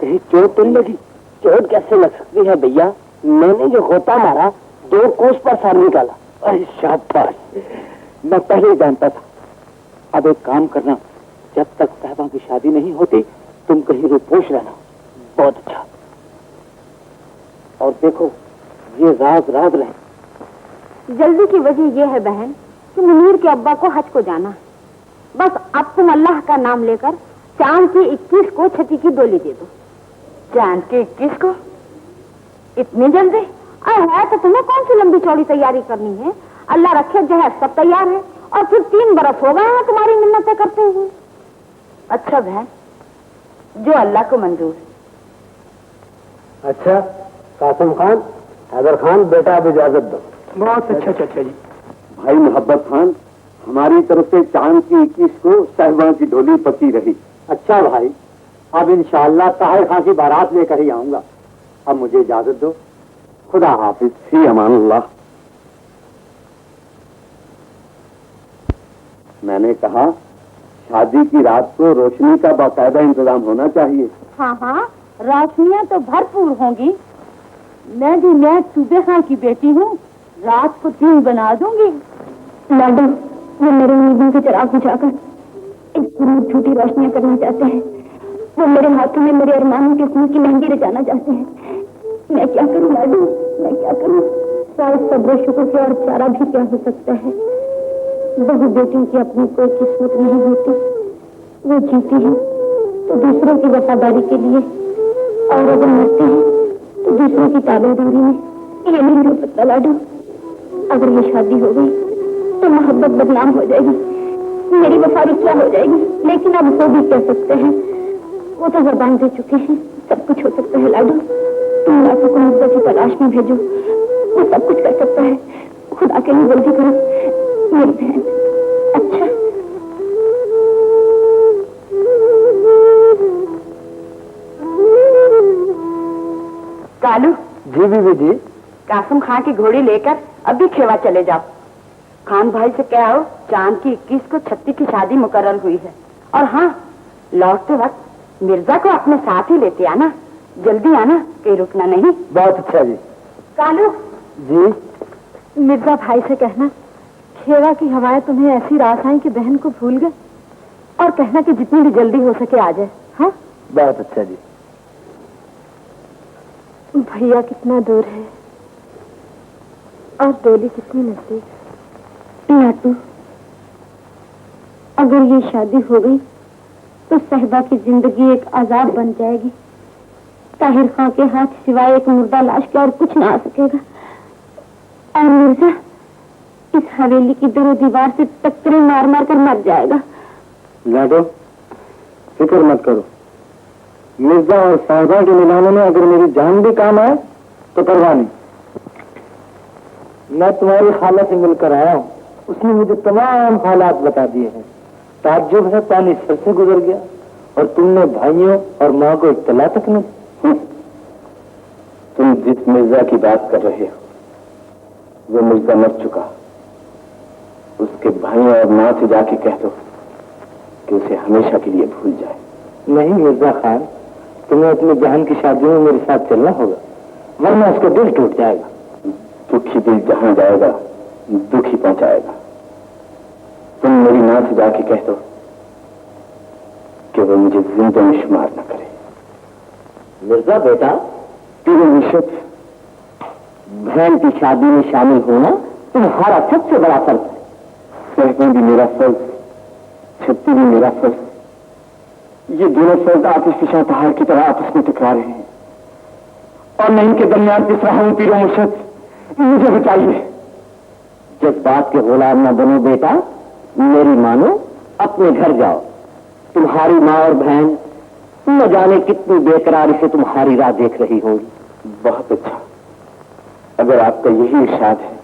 कहीं चोट तो नहीं लगी? चोट कैसे लग सकती है भैया, मैंने जो गोता मारा 2 कोस पर सर निकाला। अरे शाबाश, मैं पहले ही जानता था। अब एक काम करना, जब तक साहबा की शादी नहीं होती तुम कहीं रूपोश रहना। बहुत अच्छा। और देखो ये राज राज रहे। जल्दी की वजह यह है बहन कि मुनीर के अब्बा को हज को जाना है। बस अब तुम अल्लाह का नाम लेकर चांद की 21 को छठी की डोली दे दो। चांद के 21 को? इतनी जल्दी? है तो तुम्हें कौन सी लंबी चौड़ी तैयारी करनी है? अल्लाह रखे जहर सब तैयार है और फिर 3 बरस हो गए हैं तुम्हारी मिन्नतें करते हुए। अच्छा बहन, जो अल्लाह को मंजूर है। अच्छा कासिम खान, हैदर खान, बेटा अब इजाजत दो। बहुत अच्छा चाचा जी। भाई मोहब्बत खान, हमारी तरफ से चांद की 21 को साहिबा की डोली पकी रही। अच्छा भाई, अब इंशाअल्लाह ताहिर खान की बारात लेकर ही आऊंगा। अब मुझे इजाजत दो। खुदा हाफिज। फी अमानुल्लाह। मैंने कहा शादी की रात को रोशनी का बाकायदा इंतजाम होना चाहिए। हाँ हाँ, रोशनियाँ तो भरपूर होंगी। मैं सूबे खां की बेटी हूँ, रात को दिन बना दूंगी। लाडो, वो मेरे उम्मीदों के चिराग बुझाकर एक झूठी रोशनियां करना चाहते हैं। वो मेरे हाथों में मेरे अरमानों के खून की मेहंदी रचाना चाहते हैं। मैं क्या करूं लाडो, मैं क्या करूं? शायद सब्र शुक्र से और चारा भी क्या हो सकता है। बहू बेटियों की अपनी कोई किस्मत नहीं होती। वो जीती है तो दूसरों की वफादारी के लिए, और अगर मरते हैं तो दूसरों की ताबेदारी में। ये नहीं हो सकता लाडो। अगर ये शादी हो गई तो मोहब्बत बदनाम हो जाएगी, मेरी वफा रुसवा हो जाएगी। लेकिन अब वो भी कह सकते हैं, वो तो जबान दे चुके हैं, सब कुछ हो सकता है लाडो। तुम लाखों को मुद्दा की तलाश में भेजो, वो सब कुछ कर सकता है। खुदा के लिए जल्दी करो मेरी बहन। अच्छा कालू। जी बीबी जी। कासिम खां की घोड़ी लेकर अभी खेवा चले जाओ। खान भाई से क्या हो, चांद की 21 को छत्ती की शादी मुकर्रर हुई है। और हाँ, लौटते वक्त मिर्जा को अपने साथ ही लेते आना। जल्दी आना, कहीं रुकना नहीं। बहुत अच्छा जी। कालू जी। मिर्जा भाई से कहना खेवा की हवाएं तुम्हें ऐसी रास आई कि बहन को भूल गए, और कहना कि जितनी भी जल्दी हो सके आ जाए। हाँ, बहुत अच्छा जी। भैया कितना दूर है और डोली कितनी नजदीक। नाटू, अगर ये शादी हो गई तो सहबा की जिंदगी एक आजाद बन जाएगी। ताहिर खां के हाथ सिवाय एक मुर्दा लाश के और कुछ ना आ सकेगा। और मिर्जा इस हवेली की दरो दीवार से टक्करें मार मार कर मर जाएगा। लाडो, फिक्र मत करो। मिर्जा और साहबा के मिलाने में अगर मेरी जान भी काम आए तो परवाह नहीं। मैं तुम्हारी खाला से मिलकर आया हूँ, उसने मुझे तमाम हालात बता दिए हैं। ताज्जुब है, पानी सर से गुजर गया, और तुमने भाइयों और माँ को इत्तला तक नहीं। तुम जिस मिर्जा की बात कर रहे हो वो मिर्जा मर चुका। उसके भाइयों और माँ से जाके कह दो कि उसे हमेशा के लिए भूल जाए। नहीं मिर्जा खान, तुम्हें अपनी बहन की शादी में मेरे साथ चलना होगा, वरना उसका दिल टूट जाएगा। दुखी दिल जहां जाएगा दुखी पहुंचाएगा। तुम मेरी माँ से जाके कह दो कि वो मुझे जिंदा में शुमार न करे। मिर्जा बेटा, तेरे निश्चित बहन की शादी में शामिल होना तुम्हारा सबसे बड़ा फर्ज है। सहना भी मेरा फर्ज, छत्ती भी मेरा फर्ज। ये दोनों फर्ज आतिशफिशा पहाड़ की तरह आपस में टकरा रहे हैं, और मैं इनके दरमियान पिस रहा हूं। पीरो मुर्शद, मुझे बचाइए। जज्बात के गुलाम न बनो बेटा, मेरी मानो, अपने घर जाओ। तुम्हारी माँ और बहन न जाने कितनी बेकरारी से तुम्हारी राह देख रही होंगी। बहुत अच्छा, अगर आपका यही इरशाद है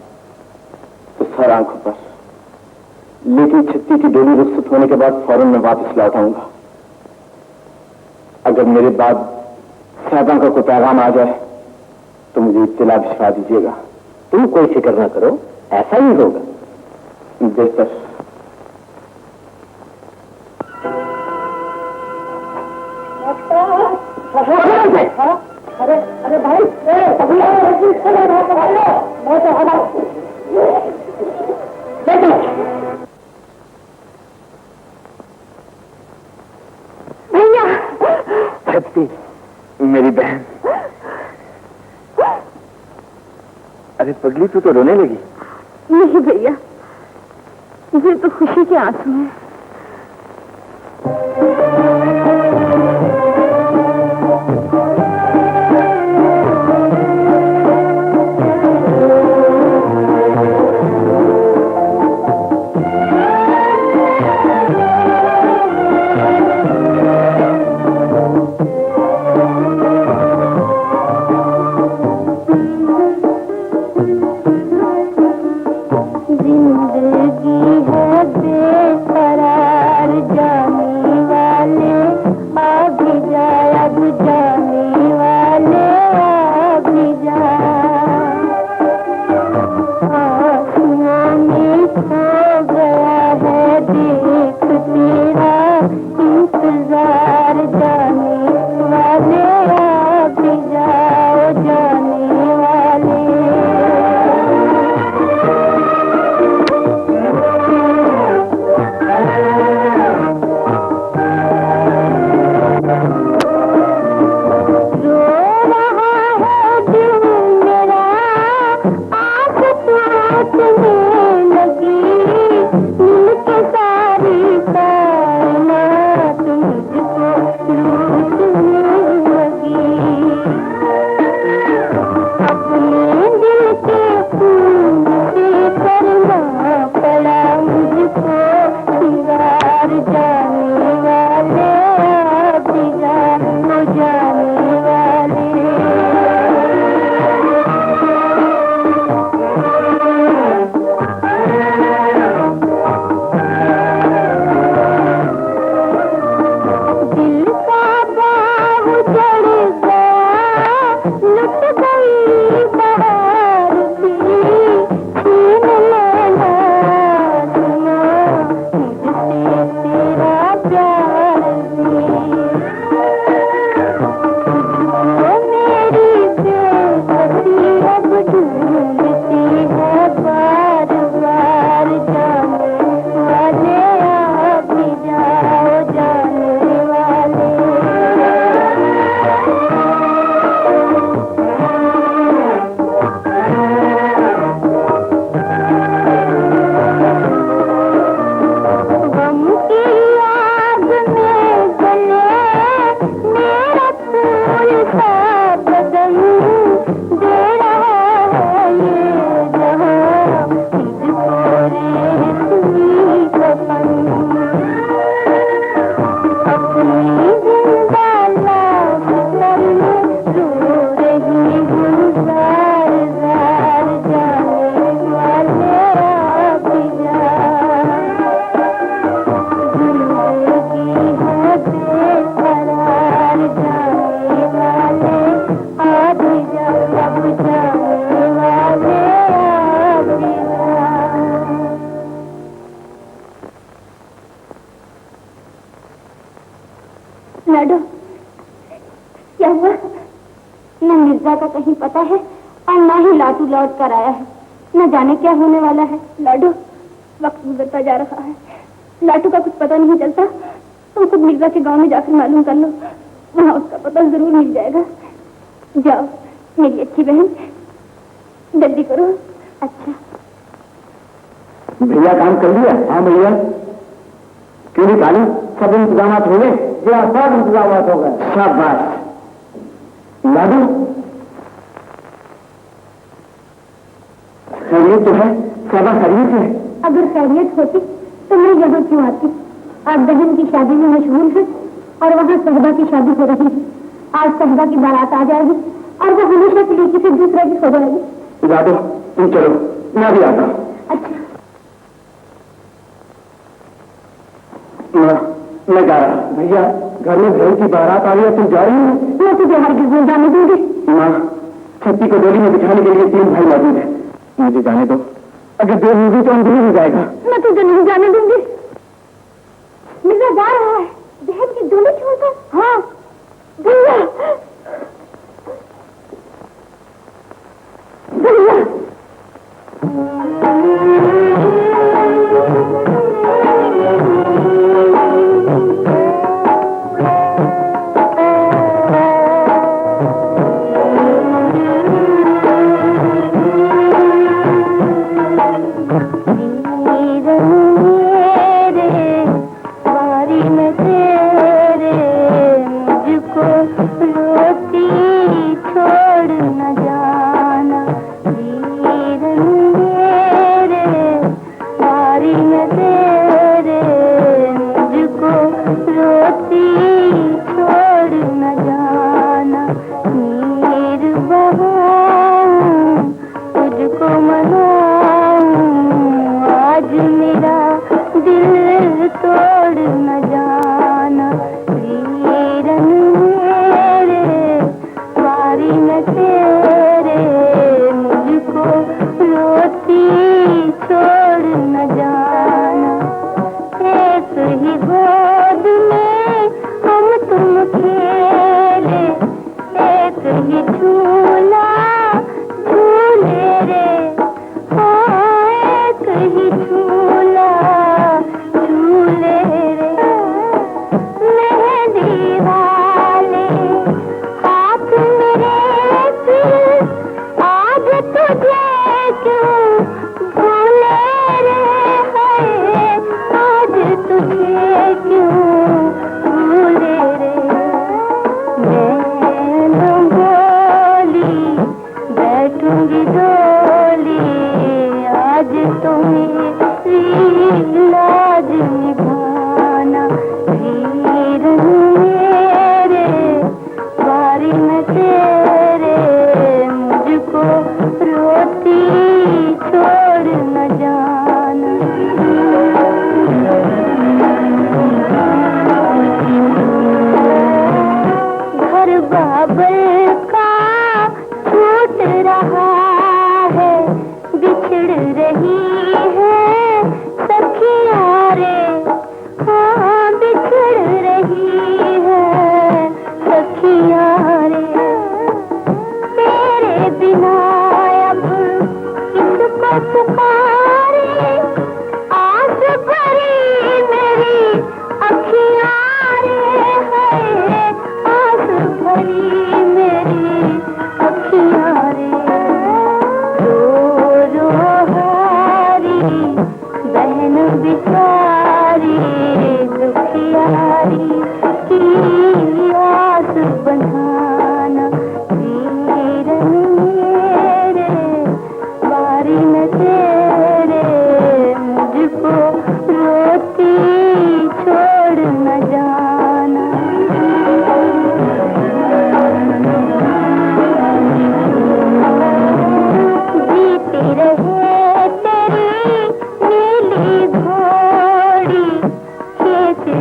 तो सर आंखों पर। लेकिन छत्ती की डोली रुखसत होने के बाद फौरन मैं वापस लौट आऊंगा। अगर मेरे बाद साहबा का कोई पैगाम आ जाए तो मुझे इत्तला भिजवा दीजिएगा। तुम कोई फिक्र न करो, ऐसा ही होगा। बेहतर। अरे अरे भाई, भैया। छत्ती, मेरी बहन। अरे पगली, तू तो रोने लगी। नहीं भैया, ये तो खुशी के आंसू हैं। जिंदगी है बेकरार लाडो, क्या हुआ? न मिर्जा का कहीं पता है और न ही लाटू लौट कर आया है। न जाने क्या होने वाला है। लाडो, वक्त गुजरता जा रहा है, लाटू का कुछ पता नहीं चलता। तुम खुद मिर्जा के गांव में जाकर मालूम कर लो, वहाँ उसका पता जरूर मिल जाएगा। जाओ मेरी अच्छी बहन, जल्दी करो। अच्छा भैया काम कर लिया? हाँ भैया। क्यों नहीं काली, सब इंतजाम हो गए? जी हाँ, सब इंतजाम हो गए। शाबाश। लाडू, खैरियत तो है? सादा खैरियत है? अगर खैरियत होती तो मैं यहाँ क्यों आती? आप बहन की शादी में मशगूल है और वहाँ सहबा की शादी हो रही है। आज सहबा की बारात आ जाएगी और वो हमेशा के लिए किसी दूसरे की हो जाएगी। लाडू, तुम चलो, मैं भी आता हूँ। अच्छा, मैं जा रहा। भैया, घर में बहन की बारात आ रही है, तुम जा रही हो? मैं तुझे हरगिज़ नहीं जाने दूंगी। माँ, छत्ती को डोली में बिठाने के लिए 3 भाई मौजूद है, मुझे जाने दो। अगर देर होगी तो अंधेरी हो जाएगा। मैं तुझे नहीं जाने दूंगी। मिर्जा जा रहा है बहन की डोली छोड़कर। हाँ भैया, भैया।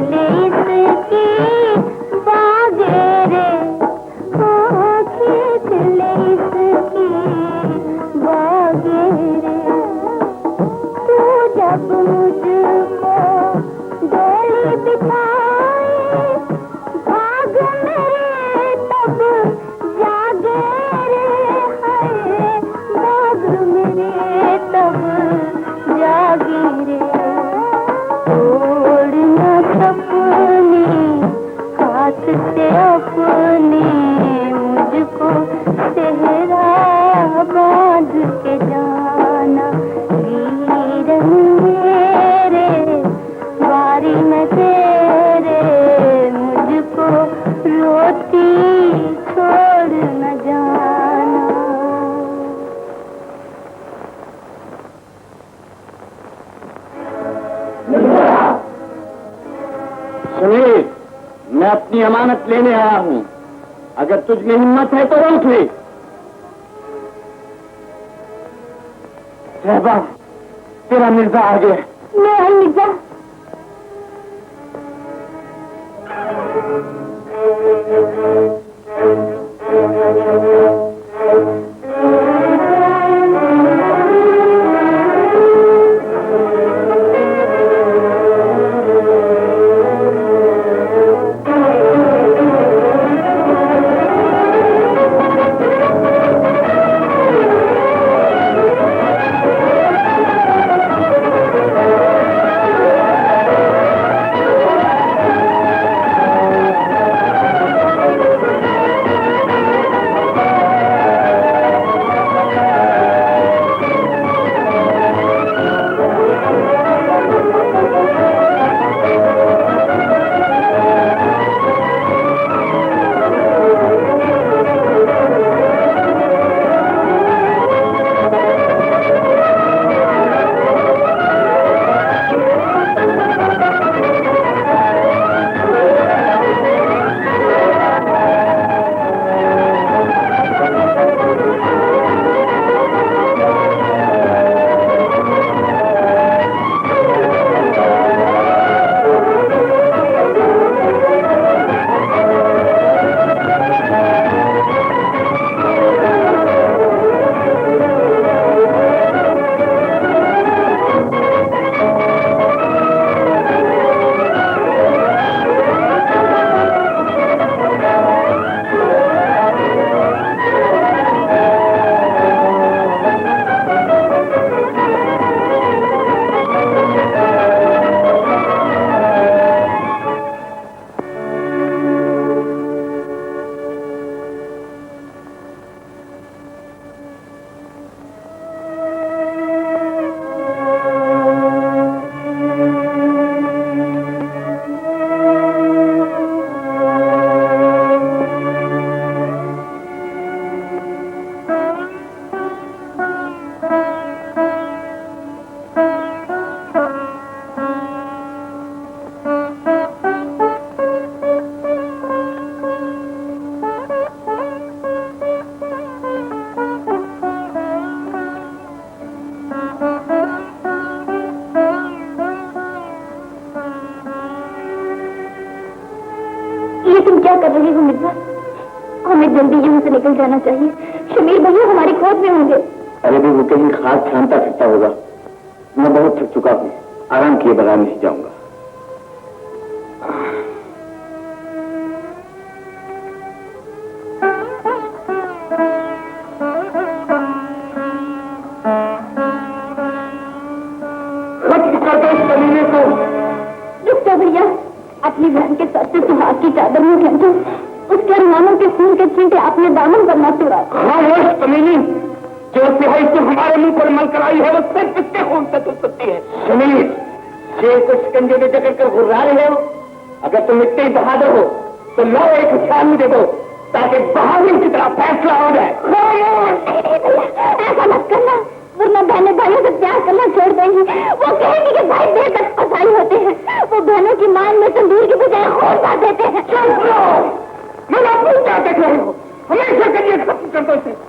ले इसकी सुनील, मैं अपनी अमानत लेने आया हूं। अगर तुझ में हिम्मत है तो रोक ले। सहबा, तेरा मिर्जा आ गया। मैं आई मिर्जा। तुम क्या कर रही हो मिर्जा? हमें जल्दी यहाँ से निकल जाना चाहिए। शमीर भैया हमारी खोज में होंगे। अरे भी वो कहीं खास छानता फिरता होगा। मैं बहुत थक चुका हूँ, आराम किए बगैर नहीं जाऊंगा। भैया अपनी बहन के साथ से सुहाग की चादर में खेलते उसके अरमानों के खून के छींटे अपने दामन पर न तुड़ा। खामोश कमीनी, जो सिहाई से हमारे मुंह पर मल कर आई है वो सिर्फ किसके खून से तुझ सकती है। सुनील, शेर को शिकंजे में जकड़ कर घुर्रा रहे हो। अगर तुम इतने बहादुर हो तो लो एक हथियार मुझे दो ताकि बहादुर की तरह फैसला हो जाए। ऐसा मत करना, वरना बहनें भाइयों से प्यार करना छोड़ देंगी। वो कहेंगी कि भाई देर तक कसाई होते हैं। वो बहनों की मान में तंदूर की बजाय खून डाल देते हैं। चुप रहो, मैं आपको क्या देख रहे हो? हमेशा के लिए खत्म कर दो इसे।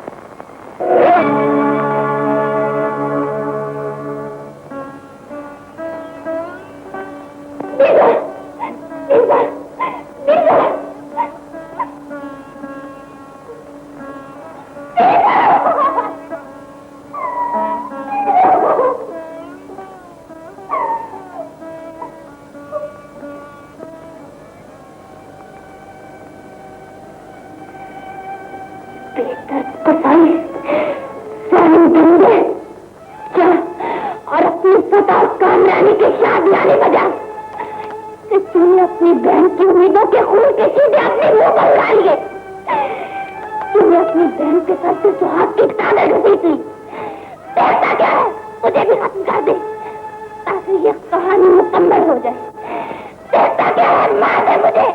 और अपनी फताह कामरानी की शादी आने बजा तूने अपनी बहन की उम्मीदों के खून के सीधे अपने मुंह पर उड़ा लिए। तूने अपनी बहन के साथ से सुहाग की चादर घसीट ली। ऐसा क्या है, मुझे भी खत्म कर दे ताकि ये कहानी मुकम्मल हो जाए। ऐसा क्या है, मार दे मुझे।